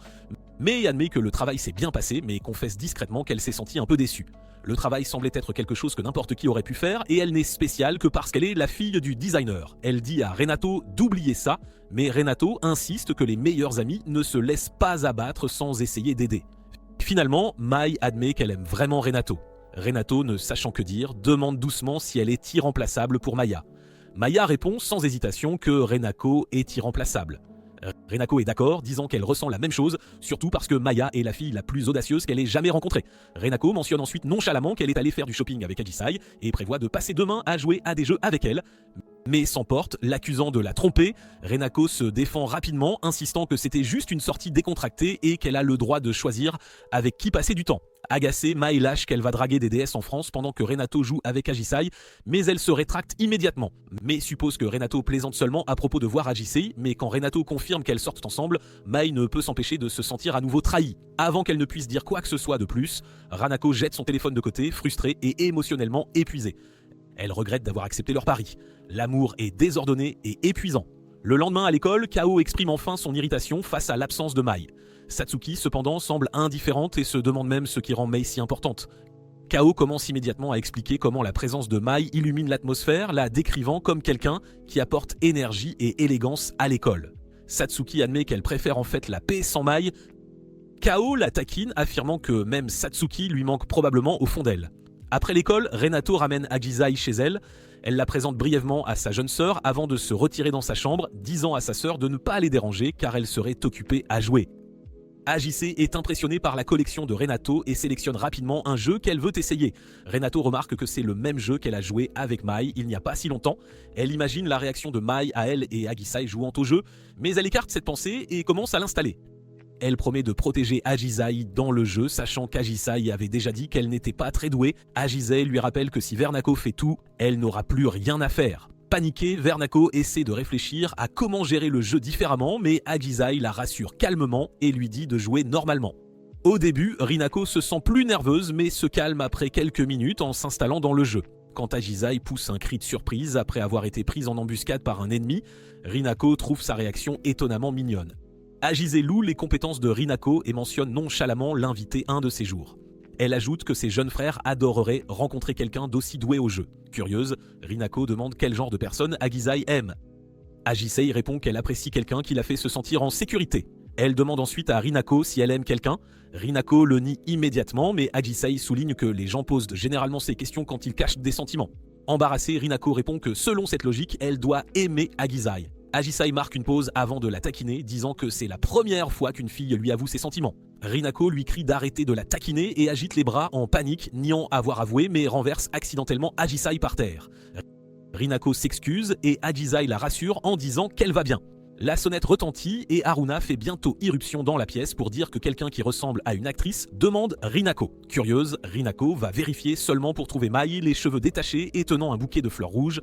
Mais admet que le travail s'est bien passé, mais confesse discrètement qu'elle s'est sentie un peu déçue. Le travail semblait être quelque chose que n'importe qui aurait pu faire et elle n'est spéciale que parce qu'elle est la fille du designer. Elle dit à Renato d'oublier ça, mais Renato insiste que les meilleurs amis ne se laissent pas abattre sans essayer d'aider. Finalement, Mai admet qu'elle aime vraiment Renato. Renato, ne sachant que dire, demande doucement si elle est irremplaçable pour Maya. Maya répond sans hésitation que Renako est irremplaçable. Renako est d'accord, disant qu'elle ressent la même chose, surtout parce que Maya est la fille la plus audacieuse qu'elle ait jamais rencontrée. Renako mentionne ensuite nonchalamment qu'elle est allée faire du shopping avec Ajisai et prévoit de passer demain à jouer à des jeux avec elle. Mais s'emporte, l'accusant de la tromper. Renako se défend rapidement, insistant que c'était juste une sortie décontractée et qu'elle a le droit de choisir avec qui passer du temps. Agacée, Mai lâche qu'elle va draguer des déesses en France pendant que Renato joue avec Ajisai, mais elle se rétracte immédiatement. Mais suppose que Renato plaisante seulement à propos de voir Ajisai, mais quand Renato confirme qu'elles sortent ensemble, Mai ne peut s'empêcher de se sentir à nouveau trahie. Avant qu'elle ne puisse dire quoi que ce soit de plus, Ranako jette son téléphone de côté, frustrée et émotionnellement épuisée. Elle regrette d'avoir accepté leur pari. L'amour est désordonné et épuisant. Le lendemain à l'école, Kao exprime enfin son irritation face à l'absence de Mai. Satsuki, cependant, semble indifférente et se demande même ce qui rend Mai si importante. Kao commence immédiatement à expliquer comment la présence de Mai illumine l'atmosphère, la décrivant comme quelqu'un qui apporte énergie et élégance à l'école. Satsuki admet qu'elle préfère en fait la paix sans Mai. Kao la taquine, affirmant que même Satsuki lui manque probablement au fond d'elle. Après l'école, Renato ramène Ajisai chez elle. Elle la présente brièvement à sa jeune sœur avant de se retirer dans sa chambre, disant à sa sœur de ne pas les déranger car elle serait occupée à jouer. Ajisai est impressionnée par la collection de Renato et sélectionne rapidement un jeu qu'elle veut essayer. Renato remarque que c'est le même jeu qu'elle a joué avec Mai il n'y a pas si longtemps. Elle imagine la réaction de Mai à elle et Ajisai jouant au jeu, mais elle écarte cette pensée et commence à l'installer. Elle promet de protéger Ajisai dans le jeu, sachant qu'Ajisai avait déjà dit qu'elle n'était pas très douée. Ajisai lui rappelle que si Vernako fait tout, elle n'aura plus rien à faire. Paniquée, Vernako essaie de réfléchir à comment gérer le jeu différemment, mais Ajisai la rassure calmement et lui dit de jouer normalement. Au début, Rinako se sent plus nerveuse mais se calme après quelques minutes en s'installant dans le jeu. Quand Ajisai pousse un cri de surprise après avoir été prise en embuscade par un ennemi, Rinako trouve sa réaction étonnamment mignonne. Ajisai loue les compétences de Rinako et mentionne nonchalamment l'inviter un de ses jours. Elle ajoute que ses jeunes frères adoreraient rencontrer quelqu'un d'aussi doué au jeu. Curieuse, Rinako demande quel genre de personne Ajisai aime. Ajisei répond qu'elle apprécie quelqu'un qui la fait se sentir en sécurité. Elle demande ensuite à Rinako si elle aime quelqu'un. Rinako le nie immédiatement, mais Ajisei souligne que les gens posent généralement ces questions quand ils cachent des sentiments. Embarrassée, Rinako répond que selon cette logique, elle doit aimer Ajisei. Ajisei marque une pause avant de la taquiner, disant que c'est la première fois qu'une fille lui avoue ses sentiments. Rinako lui crie d'arrêter de la taquiner et agite les bras en panique, niant avoir avoué, mais renverse accidentellement Ajisei par terre. Rinako s'excuse et Ajisei la rassure en disant qu'elle va bien. La sonnette retentit et Haruna fait bientôt irruption dans la pièce pour dire que quelqu'un qui ressemble à une actrice demande Rinako. Curieuse, Rinako va vérifier seulement pour trouver Mai, les cheveux détachés et tenant un bouquet de fleurs rouges.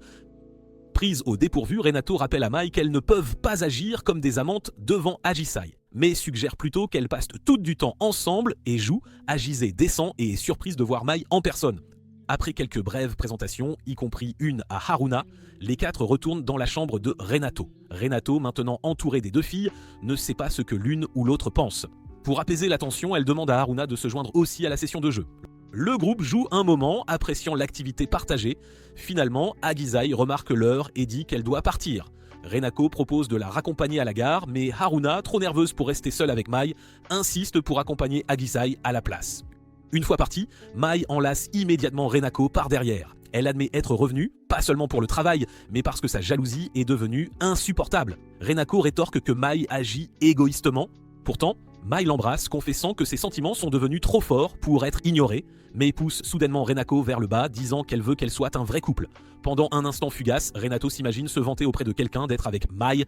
Prise au dépourvu, Renato rappelle à Mai qu'elles ne peuvent pas agir comme des amantes devant Ajisei, mais suggère plutôt qu'elles passent toutes du temps ensemble et jouent. Ajisei descend et est surprise de voir Mai en personne. Après quelques brèves présentations, y compris une à Haruna, les quatre retournent dans la chambre de Renato. Renato, maintenant entourée des deux filles, ne sait pas ce que l'une ou l'autre pense. Pour apaiser la tension, elle demande à Haruna de se joindre aussi à la session de jeu. Le groupe joue un moment, appréciant l'activité partagée. Finalement, Ajisei remarque l'heure et dit qu'elle doit partir. Renako propose de la raccompagner à la gare, mais Haruna, trop nerveuse pour rester seule avec Mai, insiste pour accompagner Ajisei à la place. Une fois partie, Mai enlace immédiatement Renako par derrière. Elle admet être revenue, pas seulement pour le travail, mais parce que sa jalousie est devenue insupportable. Renako rétorque que Mai agit égoïstement. Pourtant, Mai l'embrasse, confessant que ses sentiments sont devenus trop forts pour être ignorés, mais pousse soudainement Renako vers le bas, disant qu'elle veut qu'elle soit un vrai couple. Pendant un instant fugace, Renato s'imagine se vanter auprès de quelqu'un d'être avec Mai,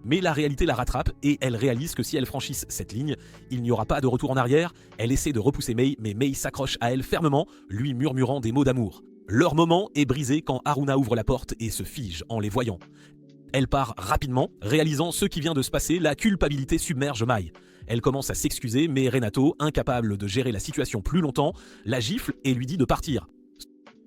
mais la réalité la rattrape et elle réalise que si elle franchisse cette ligne, il n'y aura pas de retour en arrière. Elle essaie de repousser Mai, mais Mai s'accroche à elle fermement, lui murmurant des mots d'amour. Leur moment est brisé quand Haruna ouvre la porte et se fige en les voyant. Elle part rapidement, réalisant ce qui vient de se passer, la culpabilité submerge Mai. Elle commence à s'excuser, mais Renato, incapable de gérer la situation plus longtemps, la gifle et lui dit de partir.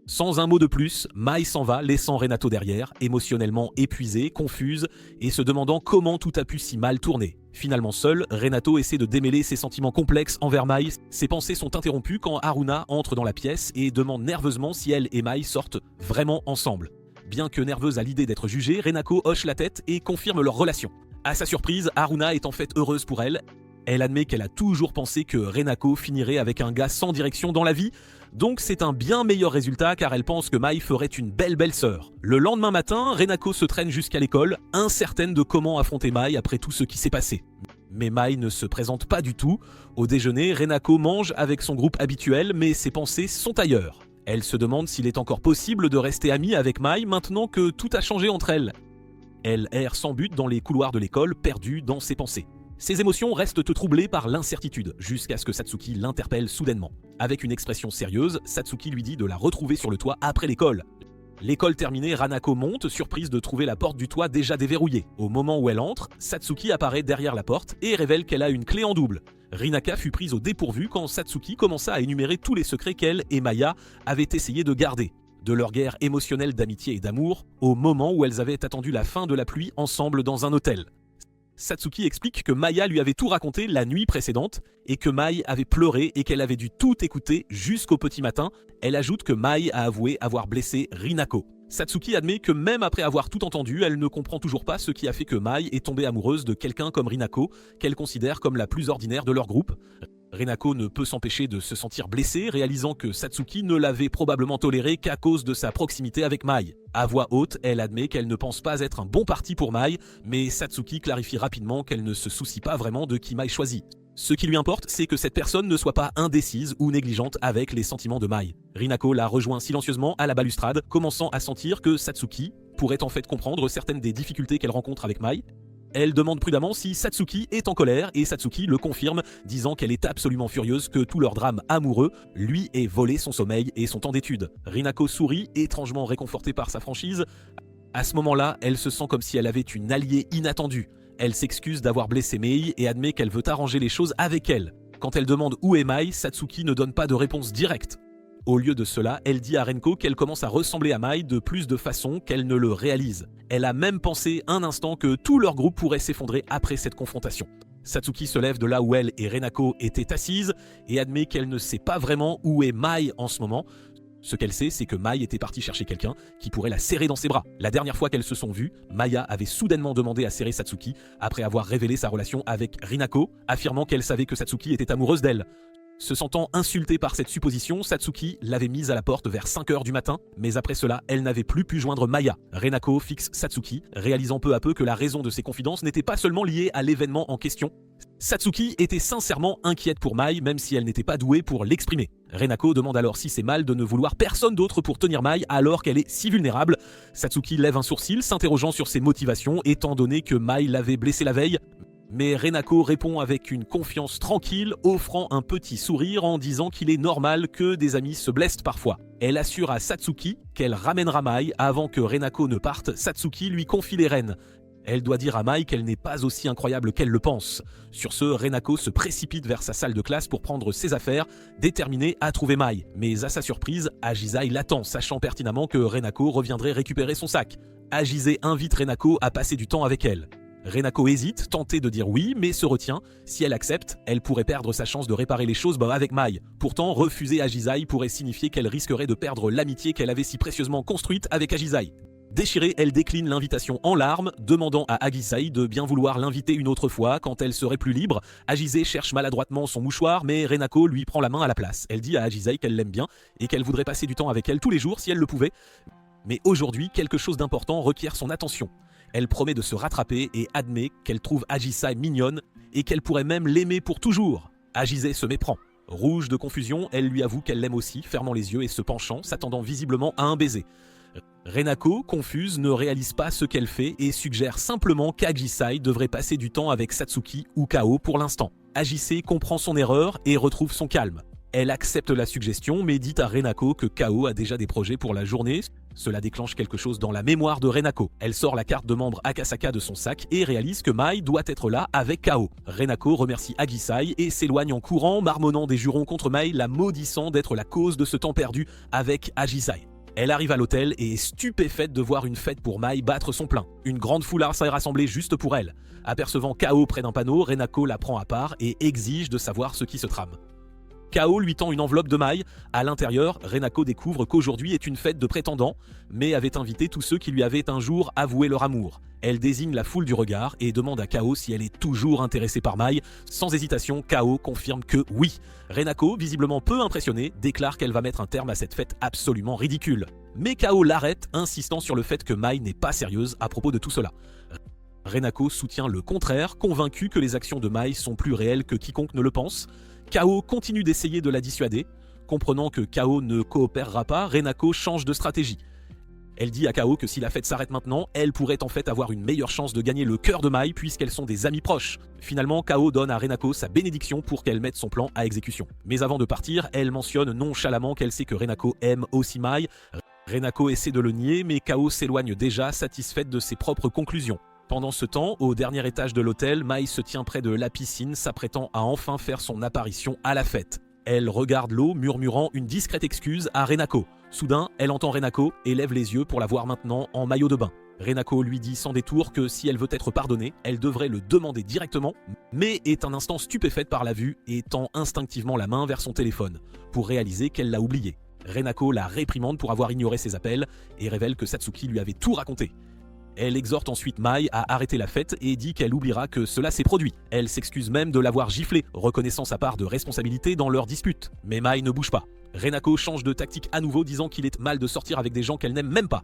Sans un mot de plus, Mai s'en va, laissant Renato derrière, émotionnellement épuisée, confuse et se demandant comment tout a pu si mal tourner. Finalement seul, Renato essaie de démêler ses sentiments complexes envers Mai. Ses pensées sont interrompues quand Haruna entre dans la pièce et demande nerveusement si elle et Mai sortent vraiment ensemble. Bien que nerveuse à l'idée d'être jugée, Renako hoche la tête et confirme leur relation. À sa surprise, Haruna est en fait heureuse pour elle. Elle admet qu'elle a toujours pensé que Renako finirait avec un gars sans direction dans la vie, donc c'est un bien meilleur résultat car elle pense que Mai ferait une belle sœur. Le lendemain matin, Renako se traîne jusqu'à l'école, incertaine de comment affronter Mai après tout ce qui s'est passé. Mais Mai ne se présente pas du tout. Au déjeuner, Renako mange avec son groupe habituel, mais ses pensées sont ailleurs. Elle se demande s'il est encore possible de rester amie avec Mai maintenant que tout a changé entre elles. Elle erre sans but dans les couloirs de l'école, perdue dans ses pensées. Ses émotions restent troublées par l'incertitude, jusqu'à ce que Satsuki l'interpelle soudainement. Avec une expression sérieuse, Satsuki lui dit de la retrouver sur le toit après l'école. L'école terminée, Ranako monte, surprise de trouver la porte du toit déjà déverrouillée. Au moment où elle entre, Satsuki apparaît derrière la porte et révèle qu'elle a une clé en double. Rinaka fut prise au dépourvu quand Satsuki commença à énumérer tous les secrets qu'elle et Maya avaient essayé de garder. De leur guerre émotionnelle d'amitié et d'amour, au moment où elles avaient attendu la fin de la pluie ensemble dans un hôtel. Satsuki explique que Maya lui avait tout raconté la nuit précédente et que Mai avait pleuré et qu'elle avait dû tout écouter jusqu'au petit matin. Elle ajoute que Mai a avoué avoir blessé Rinako. Satsuki admet que même après avoir tout entendu, elle ne comprend toujours pas ce qui a fait que Mai est tombée amoureuse de quelqu'un comme Rinako, qu'elle considère comme la plus ordinaire de leur groupe. Rinako ne peut s'empêcher de se sentir blessée, réalisant que Satsuki ne l'avait probablement tolérée qu'à cause de sa proximité avec Mai. À voix haute, elle admet qu'elle ne pense pas être un bon parti pour Mai, mais Satsuki clarifie rapidement qu'elle ne se soucie pas vraiment de qui Mai choisit. Ce qui lui importe, c'est que cette personne ne soit pas indécise ou négligente avec les sentiments de Mai. Rinako la rejoint silencieusement à la balustrade, commençant à sentir que Satsuki pourrait en fait comprendre certaines des difficultés qu'elle rencontre avec Mai. Elle demande prudemment si Satsuki est en colère et Satsuki le confirme, disant qu'elle est absolument furieuse que tout leur drame amoureux lui ait volé son sommeil et son temps d'études. Rinako sourit, étrangement réconfortée par sa franchise. À ce moment-là, elle se sent comme si elle avait une alliée inattendue. Elle s'excuse d'avoir blessé Mei et admet qu'elle veut arranger les choses avec elle. Quand elle demande où est Mai, Satsuki ne donne pas de réponse directe. Au lieu de cela, elle dit à Renko qu'elle commence à ressembler à Mai de plus de façons qu'elle ne le réalise. Elle a même pensé un instant que tout leur groupe pourrait s'effondrer après cette confrontation. Satsuki se lève de là où elle et Renako étaient assises et admet qu'elle ne sait pas vraiment où est Mai en ce moment. Ce qu'elle sait, c'est que Mai était partie chercher quelqu'un qui pourrait la serrer dans ses bras. La dernière fois qu'elles se sont vues, Maya avait soudainement demandé à serrer Satsuki après avoir révélé sa relation avec Rinako, affirmant qu'elle savait que Satsuki était amoureuse d'elle. Se sentant insultée par cette supposition, Satsuki l'avait mise à la porte vers 5h du matin, mais après cela, elle n'avait plus pu joindre Maya. Rinako fixe Satsuki, réalisant peu à peu que la raison de ses confidences n'était pas seulement liée à l'événement en question. Satsuki était sincèrement inquiète pour Mai, même si elle n'était pas douée pour l'exprimer. Rinako demande alors si c'est mal de ne vouloir personne d'autre pour tenir Mai alors qu'elle est si vulnérable. Satsuki lève un sourcil, s'interrogeant sur ses motivations, étant donné que Mai l'avait blessée la veille. Mais Rinako répond avec une confiance tranquille, offrant un petit sourire en disant qu'il est normal que des amis se blessent parfois. Elle assure à Satsuki qu'elle ramènera Mai avant que Rinako ne parte. Satsuki lui confie les rênes. Elle doit dire à Mai qu'elle n'est pas aussi incroyable qu'elle le pense. Sur ce, Rinako se précipite vers sa salle de classe pour prendre ses affaires, déterminée à trouver Mai. Mais à sa surprise, Agisai l'attend, sachant pertinemment que Rinako reviendrait récupérer son sac. Agisai invite Rinako à passer du temps avec elle. Rinako hésite, tentée de dire oui, mais se retient. Si elle accepte, elle pourrait perdre sa chance de réparer les choses avec Mai. Pourtant, refuser Agisai pourrait signifier qu'elle risquerait de perdre l'amitié qu'elle avait si précieusement construite avec Agisai. Déchirée, elle décline l'invitation en larmes, demandant à Agisai de bien vouloir l'inviter une autre fois quand elle serait plus libre. Agisai cherche maladroitement son mouchoir, mais Rinako lui prend la main à la place. Elle dit à Agisai qu'elle l'aime bien et qu'elle voudrait passer du temps avec elle tous les jours si elle le pouvait. Mais aujourd'hui, quelque chose d'important requiert son attention. Elle promet de se rattraper et admet qu'elle trouve Agisai mignonne et qu'elle pourrait même l'aimer pour toujours. Agisai se méprend. Rouge de confusion, elle lui avoue qu'elle l'aime aussi, fermant les yeux et se penchant, s'attendant visiblement à un baiser. Rinako, confuse, ne réalise pas ce qu'elle fait et suggère simplement qu'Agisai devrait passer du temps avec Satsuki ou Kao pour l'instant. Agisai comprend son erreur et retrouve son calme. Elle accepte la suggestion mais dit à Rinako que Kao a déjà des projets pour la journée. Cela déclenche quelque chose dans la mémoire de Rinako. Elle sort la carte de membre Akasaka de son sac et réalise que Mai doit être là avec Kao. Rinako remercie Agisai et s'éloigne en courant, marmonnant des jurons contre Mai, la maudissant d'être la cause de ce temps perdu avec Agisai. Elle arrive à l'hôtel et est stupéfaite de voir une fête pour Mai battre son plein. Une grande foule s'est rassemblée juste pour elle. Apercevant Kao près d'un panneau, Rinako la prend à part et exige de savoir ce qui se trame. Kao lui tend une enveloppe de Mai. À l'intérieur, Rinako découvre qu'aujourd'hui est une fête de prétendants, mais avait invité tous ceux qui lui avaient un jour avoué leur amour. Elle désigne la foule du regard et demande à Kao si elle est toujours intéressée par Mai. Sans hésitation, Kao confirme que oui. Rinako, visiblement peu impressionnée, déclare qu'elle va mettre un terme à cette fête absolument ridicule. Mais Kao l'arrête, insistant sur le fait que Mai n'est pas sérieuse à propos de tout cela. Rinako soutient le contraire, convaincue que les actions de Mai sont plus réelles que quiconque ne le pense. Kao continue d'essayer de la dissuader. Comprenant que Kao ne coopérera pas, Rinako change de stratégie. Elle dit à Kao que si la fête s'arrête maintenant, elle pourrait en fait avoir une meilleure chance de gagner le cœur de Mai puisqu'elles sont des amies proches. Finalement, Kao donne à Rinako sa bénédiction pour qu'elle mette son plan à exécution. Mais avant de partir, elle mentionne nonchalamment qu'elle sait que Rinako aime aussi Mai. Rinako essaie de le nier, mais Kao s'éloigne déjà, satisfaite de ses propres conclusions. Pendant ce temps, au dernier étage de l'hôtel, Mai se tient près de la piscine, s'apprêtant à enfin faire son apparition à la fête. Elle regarde l'eau, murmurant une discrète excuse à Rinako. Soudain, elle entend Rinako et lève les yeux pour la voir maintenant en maillot de bain. Rinako lui dit sans détour que si elle veut être pardonnée, elle devrait le demander directement, mais est un instant stupéfaite par la vue et tend instinctivement la main vers son téléphone, pour réaliser qu'elle l'a oublié. Rinako la réprimande pour avoir ignoré ses appels et révèle que Satsuki lui avait tout raconté. Elle exhorte ensuite Mai à arrêter la fête et dit qu'elle oubliera que cela s'est produit. Elle s'excuse même de l'avoir giflé, reconnaissant sa part de responsabilité dans leur dispute. Mais Mai ne bouge pas. Rinako change de tactique à nouveau, disant qu'il est mal de sortir avec des gens qu'elle n'aime même pas.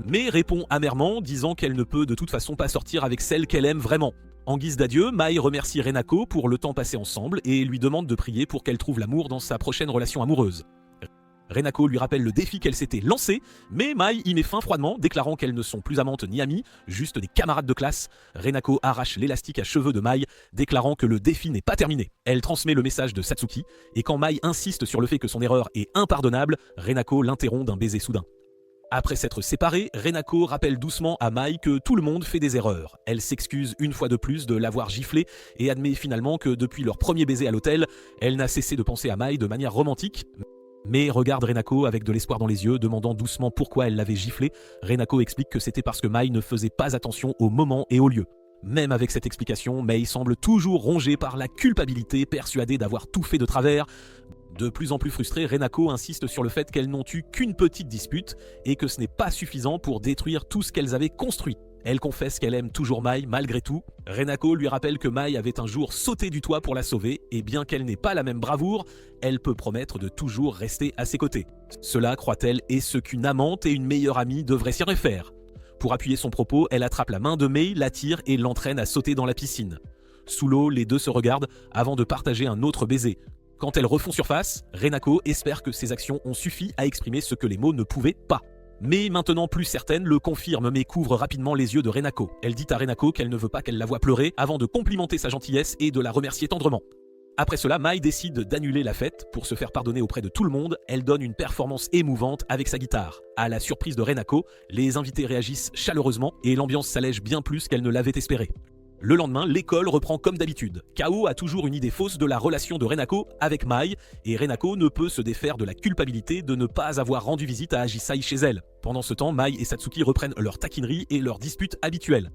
Mais répond amèrement, disant qu'elle ne peut de toute façon pas sortir avec celle qu'elle aime vraiment. En guise d'adieu, Mai remercie Rinako pour le temps passé ensemble et lui demande de prier pour qu'elle trouve l'amour dans sa prochaine relation amoureuse. Rinako lui rappelle le défi qu'elle s'était lancé, mais Mai y met fin froidement, déclarant qu'elles ne sont plus amantes ni amies, juste des camarades de classe. Rinako arrache l'élastique à cheveux de Mai, déclarant que le défi n'est pas terminé. Elle transmet le message de Satsuki, et quand Mai insiste sur le fait que son erreur est impardonnable, Rinako l'interrompt d'un baiser soudain. Après s'être séparée, Rinako rappelle doucement à Mai que tout le monde fait des erreurs. Elle s'excuse une fois de plus de l'avoir giflé et admet finalement que depuis leur premier baiser à l'hôtel, elle n'a cessé de penser à Mai de manière romantique. Mais regarde Rinako avec de l'espoir dans les yeux, demandant doucement pourquoi elle l'avait giflé. Rinako explique que c'était parce que Mai ne faisait pas attention au moment et au lieu. Même avec cette explication, Mai semble toujours rongée par la culpabilité, persuadée d'avoir tout fait de travers. De plus en plus frustrée, Renako insiste sur le fait qu'elles n'ont eu qu'une petite dispute et que ce n'est pas suffisant pour détruire tout ce qu'elles avaient construit. Elle confesse qu'elle aime toujours Mai malgré tout. Renako lui rappelle que Mai avait un jour sauté du toit pour la sauver et bien qu'elle n'ait pas la même bravoure, elle peut promettre de toujours rester à ses côtés. Cela, croit-elle, est ce qu'une amante et une meilleure amie devraient s'y faire. Pour appuyer son propos, elle attrape la main de Mai, l'attire et l'entraîne à sauter dans la piscine. Sous l'eau, les deux se regardent avant de partager un autre baiser. Quand elles refont surface, Renako espère que ses actions ont suffi à exprimer ce que les mots ne pouvaient pas. Mais maintenant plus certaine le confirme mais couvre rapidement les yeux de Renako. Elle dit à Renako qu'elle ne veut pas qu'elle la voie pleurer avant de complimenter sa gentillesse et de la remercier tendrement. Après cela, Mai décide d'annuler la fête. Pour se faire pardonner auprès de tout le monde, elle donne une performance émouvante avec sa guitare. À la surprise de Renako, les invités réagissent chaleureusement et l'ambiance s'allège bien plus qu'elle ne l'avait espéré. Le lendemain, l'école reprend comme d'habitude. Kao a toujours une idée fausse de la relation de Renako avec Mai, et Renako ne peut se défaire de la culpabilité de ne pas avoir rendu visite à Agisai chez elle. Pendant ce temps, Mai et Satsuki reprennent leur taquinerie et leurs disputes habituelles.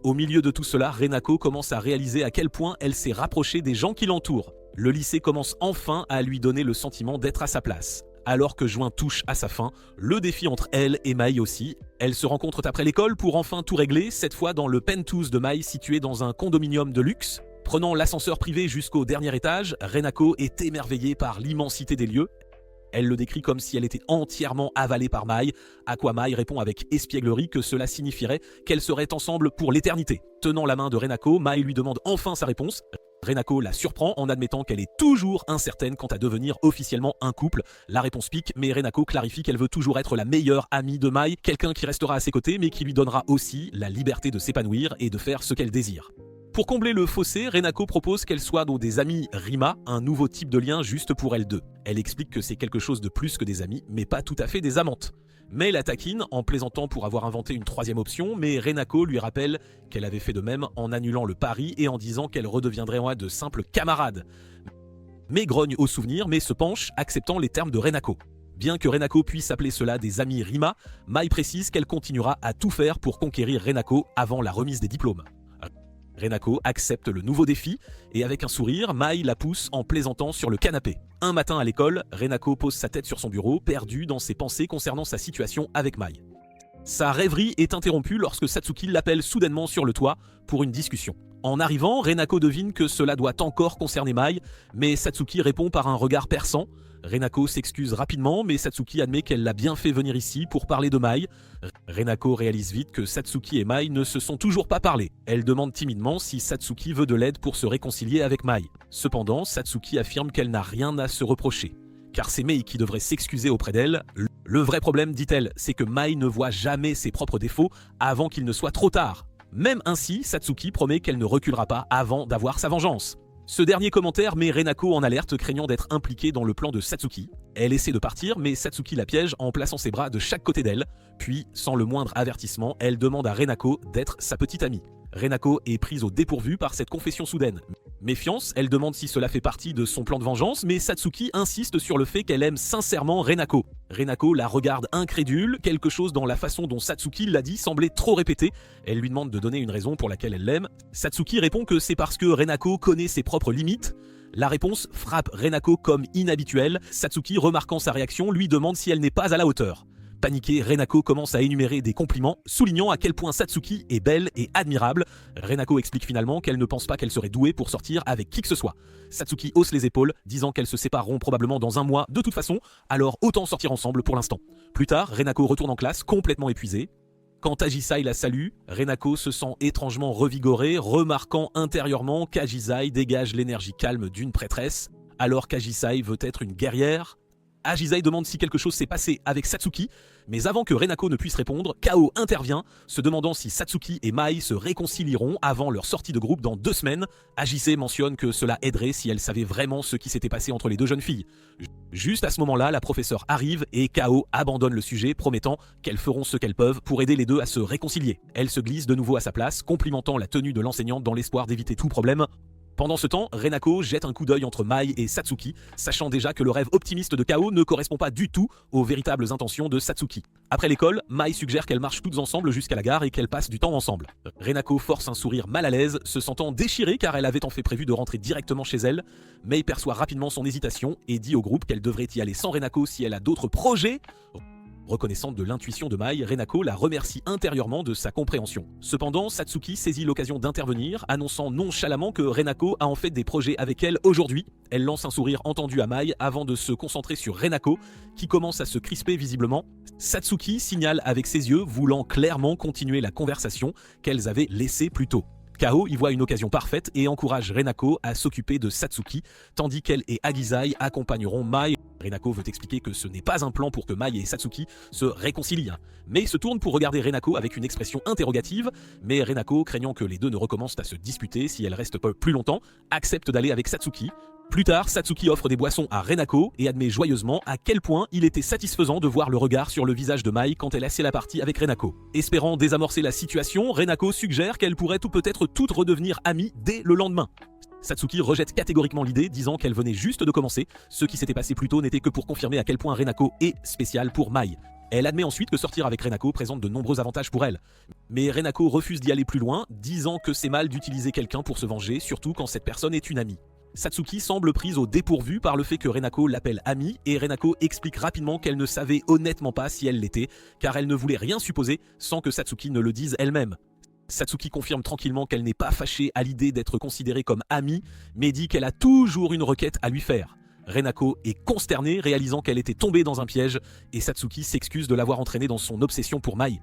Au milieu de tout cela, Renako commence à réaliser à quel point elle s'est rapprochée des gens qui l'entourent. Le lycée commence enfin à lui donner le sentiment d'être à sa place. Alors que juin touche à sa fin, le défi entre elle et Mai aussi. Elles se rencontrent après l'école pour enfin tout régler, cette fois dans le penthouse de Mai situé dans un condominium de luxe. Prenant l'ascenseur privé jusqu'au dernier étage, Renako est émerveillée par l'immensité des lieux. Elle le décrit comme si elle était entièrement avalée par Mai, à quoi Mai répond avec espièglerie que cela signifierait qu'elles seraient ensemble pour l'éternité. Tenant la main de Renako, Mai lui demande enfin sa réponse. Renako la surprend en admettant qu'elle est toujours incertaine quant à devenir officiellement un couple. La réponse pique, mais Renako clarifie qu'elle veut toujours être la meilleure amie de Mai, quelqu'un qui restera à ses côtés mais qui lui donnera aussi la liberté de s'épanouir et de faire ce qu'elle désire. Pour combler le fossé, Renako propose qu'elles soient des amies Rima, un nouveau type de lien juste pour elles deux. Elle explique que c'est quelque chose de plus que des amies, mais pas tout à fait des amantes. Mai la taquine en plaisantant pour avoir inventé une troisième option, mais Renako lui rappelle qu'elle avait fait de même en annulant le pari et en disant qu'elle redeviendrait de simples camarades. Mai grogne au souvenir, mais se penche, acceptant les termes de Renako. Bien que Renako puisse appeler cela des amis Rima, Mai précise qu'elle continuera à tout faire pour conquérir Renako avant la remise des diplômes. Renako accepte le nouveau défi et avec un sourire, Mai la pousse en plaisantant sur le canapé. Un matin à l'école, Renako pose sa tête sur son bureau, perdue dans ses pensées concernant sa situation avec Mai. Sa rêverie est interrompue lorsque Satsuki l'appelle soudainement sur le toit pour une discussion. En arrivant, Renako devine que cela doit encore concerner Mai, mais Satsuki répond par un regard perçant. Renako s'excuse rapidement, mais Satsuki admet qu'elle l'a bien fait venir ici pour parler de Mai. Renako réalise vite que Satsuki et Mai ne se sont toujours pas parlé. Elle demande timidement si Satsuki veut de l'aide pour se réconcilier avec Mai. Cependant, Satsuki affirme qu'elle n'a rien à se reprocher. Car c'est Mai qui devrait s'excuser auprès d'elle. Le vrai problème, dit-elle, c'est que Mai ne voit jamais ses propres défauts avant qu'il ne soit trop tard. Même ainsi, Satsuki promet qu'elle ne reculera pas avant d'avoir sa vengeance. Ce dernier commentaire met Renako en alerte, craignant d'être impliquée dans le plan de Satsuki. Elle essaie de partir, mais Satsuki la piège en plaçant ses bras de chaque côté d'elle. Puis, sans le moindre avertissement, elle demande à Renako d'être sa petite amie. Renako est prise au dépourvu par cette confession soudaine. Méfiance, elle demande si cela fait partie de son plan de vengeance, mais Satsuki insiste sur le fait qu'elle aime sincèrement Renako. Renako la regarde incrédule, quelque chose dans la façon dont Satsuki l'a dit semblait trop répété. Elle lui demande de donner une raison pour laquelle elle l'aime. Satsuki répond que c'est parce que Renako connaît ses propres limites. La réponse frappe Renako comme inhabituelle. Satsuki, remarquant sa réaction, lui demande si elle n'est pas à la hauteur. Paniquée, Renako commence à énumérer des compliments, soulignant à quel point Satsuki est belle et admirable. Renako explique finalement qu'elle ne pense pas qu'elle serait douée pour sortir avec qui que ce soit. Satsuki hausse les épaules, disant qu'elles se sépareront probablement dans un mois de toute façon, alors autant sortir ensemble pour l'instant. Plus tard, Renako retourne en classe, complètement épuisée. Quand Agisai la salue, Renako se sent étrangement revigorée, remarquant intérieurement qu'Agisai dégage l'énergie calme d'une prêtresse, alors qu'Agisai veut être une guerrière. Agisai demande si quelque chose s'est passé avec Satsuki, mais avant que Renako ne puisse répondre, Kao intervient, se demandant si Satsuki et Mai se réconcilieront avant leur sortie de groupe dans 2 semaines. Agisai mentionne que cela aiderait si elle savait vraiment ce qui s'était passé entre les deux jeunes filles. Juste à ce moment-là, la professeure arrive et Kao abandonne le sujet, promettant qu'elles feront ce qu'elles peuvent pour aider les deux à se réconcilier. Elle se glisse de nouveau à sa place, complimentant la tenue de l'enseignante dans l'espoir d'éviter tout problème. Pendant ce temps, Renako jette un coup d'œil entre Mai et Satsuki, sachant déjà que le rêve optimiste de Kao ne correspond pas du tout aux véritables intentions de Satsuki. Après l'école, Mai suggère qu'elles marchent toutes ensemble jusqu'à la gare et qu'elles passent du temps ensemble. Renako force un sourire mal à l'aise, se sentant déchirée car elle avait en fait prévu de rentrer directement chez elle. Mai perçoit rapidement son hésitation et dit au groupe qu'elle devrait y aller sans Renako si elle a d'autres projets. Reconnaissante de l'intuition de Mai, Renako la remercie intérieurement de sa compréhension. Cependant, Satsuki saisit l'occasion d'intervenir, annonçant nonchalamment que Renako a en fait des projets avec elle aujourd'hui. Elle lance un sourire entendu à Mai avant de se concentrer sur Renako, qui commence à se crisper visiblement. Satsuki signale avec ses yeux, voulant clairement continuer la conversation qu'elles avaient laissée plus tôt. Kao y voit une occasion parfaite et encourage Renako à s'occuper de Satsuki, tandis qu'elle et Agisai accompagneront Mai. Renako veut expliquer que ce n'est pas un plan pour que Mai et Satsuki se réconcilient, mais se tourne pour regarder Renako avec une expression interrogative, mais Renako, craignant que les deux ne recommencent à se disputer si elle reste plus longtemps, accepte d'aller avec Satsuki. Plus tard, Satsuki offre des boissons à Renako et admet joyeusement à quel point il était satisfaisant de voir le regard sur le visage de Mai quand elle a laissé la partie avec Renako. Espérant désamorcer la situation, Renako suggère qu'elle pourrait tout peut-être toutes redevenir amies dès le lendemain. Satsuki rejette catégoriquement l'idée, disant qu'elle venait juste de commencer. Ce qui s'était passé plus tôt n'était que pour confirmer à quel point Renako est spécial pour Mai. Elle admet ensuite que sortir avec Renako présente de nombreux avantages pour elle. Mais Renako refuse d'y aller plus loin, disant que c'est mal d'utiliser quelqu'un pour se venger, surtout quand cette personne est une amie. Satsuki semble prise au dépourvu par le fait que Renako l'appelle amie, et Renako explique rapidement qu'elle ne savait honnêtement pas si elle l'était, car elle ne voulait rien supposer sans que Satsuki ne le dise elle-même. Satsuki confirme tranquillement qu'elle n'est pas fâchée à l'idée d'être considérée comme amie, mais dit qu'elle a toujours une requête à lui faire. Renako est consternée, réalisant qu'elle était tombée dans un piège, et Satsuki s'excuse de l'avoir entraînée dans son obsession pour Mai.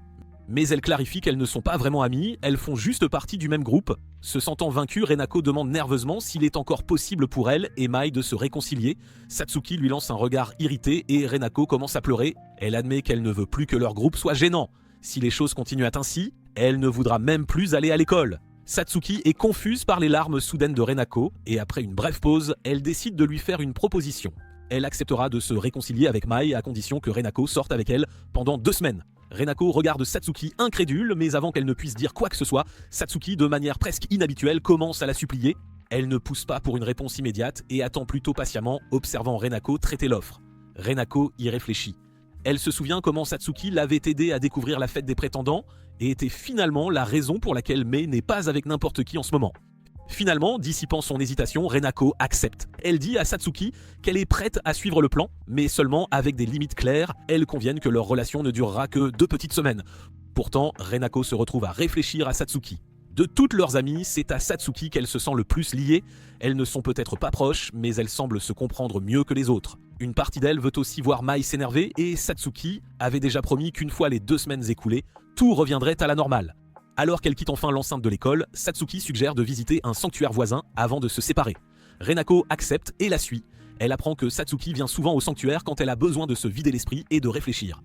Mais elle clarifie qu'elles ne sont pas vraiment amies, elles font juste partie du même groupe. Se sentant vaincue, Renako demande nerveusement s'il est encore possible pour elle et Mai de se réconcilier. Satsuki lui lance un regard irrité et Renako commence à pleurer. Elle admet qu'elle ne veut plus que leur groupe soit gênant. Si les choses continuent ainsi, elle ne voudra même plus aller à l'école. Satsuki est confuse par les larmes soudaines de Renako et après une brève pause, elle décide de lui faire une proposition. Elle acceptera de se réconcilier avec Mai à condition que Renako sorte avec elle pendant 2 semaines. Renako regarde Satsuki incrédule, mais avant qu'elle ne puisse dire quoi que ce soit, Satsuki, de manière presque inhabituelle, commence à la supplier. Elle ne pousse pas pour une réponse immédiate et attend plutôt patiemment, observant Renako traiter l'offre. Renako y réfléchit. Elle se souvient comment Satsuki l'avait aidé à découvrir la fête des prétendants et était finalement la raison pour laquelle Mai n'est pas avec n'importe qui en ce moment. Finalement, dissipant son hésitation, Renako accepte. Elle dit à Satsuki qu'elle est prête à suivre le plan, mais seulement avec des limites claires. Elles conviennent que leur relation ne durera que 2 petites semaines. Pourtant, Renako se retrouve à réfléchir à Satsuki. De toutes leurs amies, c'est à Satsuki qu'elle se sent le plus liée. Elles ne sont peut-être pas proches, mais elles semblent se comprendre mieux que les autres. Une partie d'elles veut aussi voir Mai s'énerver et Satsuki avait déjà promis qu'une fois les 2 semaines écoulées, tout reviendrait à la normale. Alors qu'elle quitte enfin l'enceinte de l'école, Satsuki suggère de visiter un sanctuaire voisin avant de se séparer. Renako accepte et la suit. Elle apprend que Satsuki vient souvent au sanctuaire quand elle a besoin de se vider l'esprit et de réfléchir.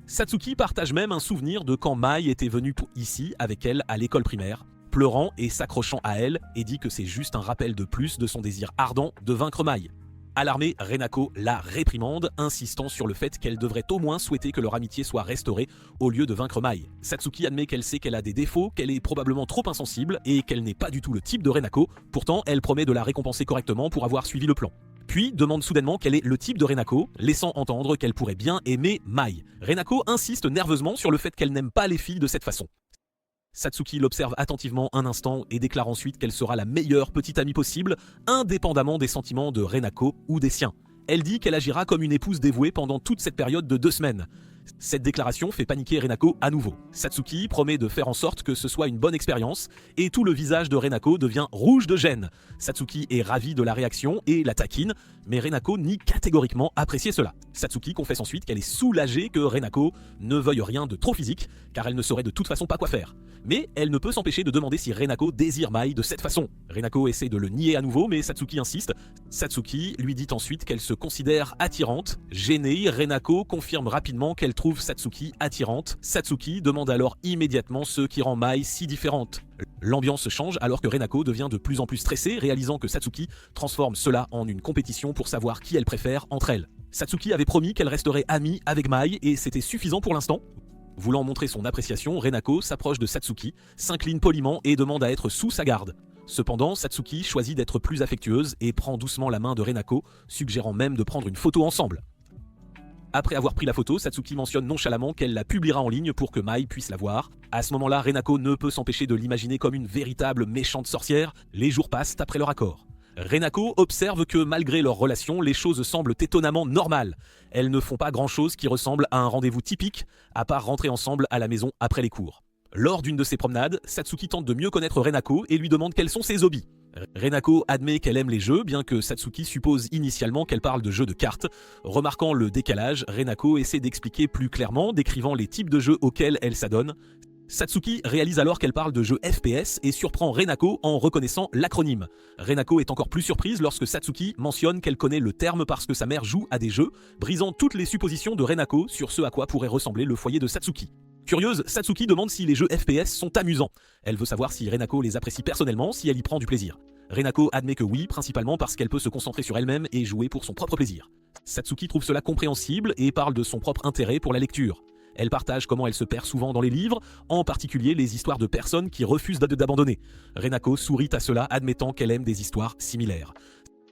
Satsuki partage même un souvenir de quand Mai était venue ici avec elle à l'école primaire, pleurant et s'accrochant à elle, et dit que c'est juste un rappel de plus de son désir ardent de vaincre Mai. Alarmée, Renako la réprimande, insistant sur le fait qu'elle devrait au moins souhaiter que leur amitié soit restaurée au lieu de vaincre Mai. Satsuki admet qu'elle sait qu'elle a des défauts, qu'elle est probablement trop insensible et qu'elle n'est pas du tout le type de Renako. Pourtant, elle promet de la récompenser correctement pour avoir suivi le plan. Puis demande soudainement quel est le type de Renako, laissant entendre qu'elle pourrait bien aimer Mai. Renako insiste nerveusement sur le fait qu'elle n'aime pas les filles de cette façon. Satsuki l'observe attentivement un instant et déclare ensuite qu'elle sera la meilleure petite amie possible, indépendamment des sentiments de Renako ou des siens. Elle dit qu'elle agira comme une épouse dévouée pendant toute cette période de 2 semaines. Cette déclaration fait paniquer Renako à nouveau. Satsuki promet de faire en sorte que ce soit une bonne expérience et tout le visage de Renako devient rouge de gêne. Satsuki est ravie de la réaction et la taquine, mais Renako nie catégoriquement apprécier cela. Satsuki confesse ensuite qu'elle est soulagée que Renako ne veuille rien de trop physique, car elle ne saurait de toute façon pas quoi faire. Mais elle ne peut s'empêcher de demander si Renako désire Mai de cette façon. Renako essaie de le nier à nouveau, mais Satsuki insiste. Satsuki lui dit ensuite qu'elle se considère attirante. Gênée, Renako confirme rapidement qu'elle trouve Satsuki attirante. Satsuki demande alors immédiatement ce qui rend Mai si différente. L'ambiance change alors que Renako devient de plus en plus stressée, réalisant que Satsuki transforme cela en une compétition pour savoir qui elle préfère entre elles. Satsuki avait promis qu'elle resterait amie avec Mai et c'était suffisant pour l'instant. Voulant montrer son appréciation, Renako s'approche de Satsuki, s'incline poliment et demande à être sous sa garde. Cependant, Satsuki choisit d'être plus affectueuse et prend doucement la main de Renako, suggérant même de prendre une photo ensemble. Après avoir pris la photo, Satsuki mentionne nonchalamment qu'elle la publiera en ligne pour que Mai puisse la voir. À ce moment-là, Renako ne peut s'empêcher de l'imaginer comme une véritable méchante sorcière. Les jours passent après leur accord. Renako observe que malgré leur relation, les choses semblent étonnamment normales. Elles ne font pas grand-chose qui ressemble à un rendez-vous typique, à part rentrer ensemble à la maison après les cours. Lors d'une de ces promenades, Satsuki tente de mieux connaître Renako et lui demande quels sont ses hobbies. Renako admet qu'elle aime les jeux, bien que Satsuki suppose initialement qu'elle parle de jeux de cartes. Remarquant le décalage, Renako essaie d'expliquer plus clairement, décrivant les types de jeux auxquels elle s'adonne. Satsuki réalise alors qu'elle parle de jeux FPS et surprend Renako en reconnaissant l'acronyme. Renako est encore plus surprise lorsque Satsuki mentionne qu'elle connaît le terme parce que sa mère joue à des jeux, brisant toutes les suppositions de Renako sur ce à quoi pourrait ressembler le foyer de Satsuki. Curieuse, Satsuki demande si les jeux FPS sont amusants. Elle veut savoir si Renako les apprécie personnellement, si elle y prend du plaisir. Renako admet que oui, principalement parce qu'elle peut se concentrer sur elle-même et jouer pour son propre plaisir. Satsuki trouve cela compréhensible et parle de son propre intérêt pour la lecture. Elle partage comment elle se perd souvent dans les livres, en particulier les histoires de personnes qui refusent d'abandonner. Renako sourit à cela, admettant qu'elle aime des histoires similaires.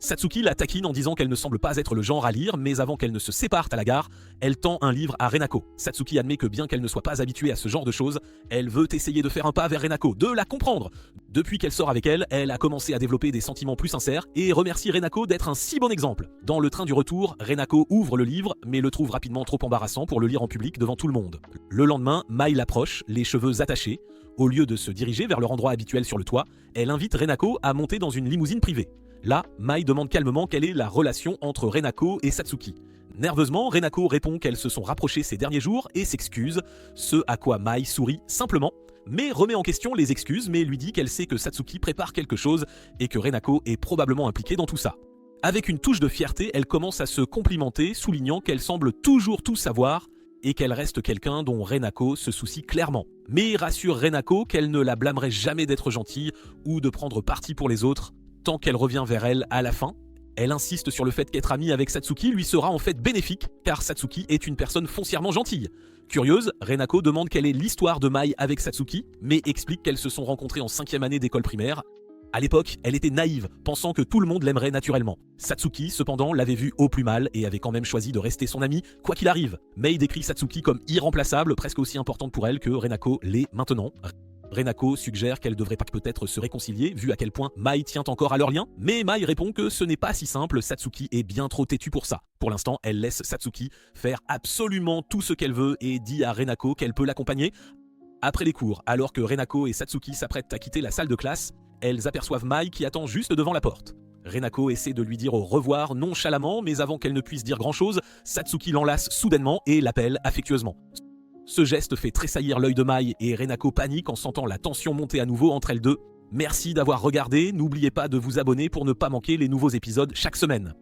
Satsuki la taquine en disant qu'elle ne semble pas être le genre à lire, mais avant qu'elle ne se séparent à la gare, elle tend un livre à Renako. Satsuki admet que bien qu'elle ne soit pas habituée à ce genre de choses, elle veut essayer de faire un pas vers Renako, de la comprendre. Depuis qu'elle sort avec elle, elle a commencé à développer des sentiments plus sincères et remercie Renako d'être un si bon exemple. Dans le train du retour, Renako ouvre le livre, mais le trouve rapidement trop embarrassant pour le lire en public devant tout le monde. Le lendemain, Mai l'approche, les cheveux attachés. Au lieu de se diriger vers leur endroit habituel sur le toit, elle invite Renako à monter dans une limousine privée. Là, Mai demande calmement quelle est la relation entre Renako et Satsuki. Nerveusement, Renako répond qu'elles se sont rapprochées ces derniers jours et s'excuse, ce à quoi Mai sourit simplement, mais remet en question les excuses, mais lui dit qu'elle sait que Satsuki prépare quelque chose et que Renako est probablement impliquée dans tout ça. Avec une touche de fierté, elle commence à se complimenter, soulignant qu'elle semble toujours tout savoir et qu'elle reste quelqu'un dont Renako se soucie clairement. Mais rassure Renako qu'elle ne la blâmerait jamais d'être gentille ou de prendre parti pour les autres, tant qu'elle revient vers elle à la fin. Elle insiste sur le fait qu'être amie avec Satsuki lui sera en fait bénéfique, car Satsuki est une personne foncièrement gentille. Curieuse, Renako demande quelle est l'histoire de Mai avec Satsuki, mais explique qu'elles se sont rencontrées en 5e année d'école primaire. À l'époque, elle était naïve, pensant que tout le monde l'aimerait naturellement. Satsuki, cependant, l'avait vue au plus mal et avait quand même choisi de rester son amie, quoi qu'il arrive. Mai décrit Satsuki comme irremplaçable, presque aussi importante pour elle que Renako l'est maintenant. Renako suggère qu'elle devrait peut-être se réconcilier, vu à quel point Mai tient encore à leur lien, mais Mai répond que ce n'est pas si simple, Satsuki est bien trop têtue pour ça. Pour l'instant, elle laisse Satsuki faire absolument tout ce qu'elle veut et dit à Renako qu'elle peut l'accompagner. Après les cours, alors que Renako et Satsuki s'apprêtent à quitter la salle de classe, elles aperçoivent Mai qui attend juste devant la porte. Renako essaie de lui dire au revoir nonchalamment, mais avant qu'elle ne puisse dire grand-chose, Satsuki l'enlace soudainement et l'appelle affectueusement. Ce geste fait tressaillir l'œil de Mai et Renako panique en sentant la tension monter à nouveau entre elles deux. Merci d'avoir regardé, n'oubliez pas de vous abonner pour ne pas manquer les nouveaux épisodes chaque semaine.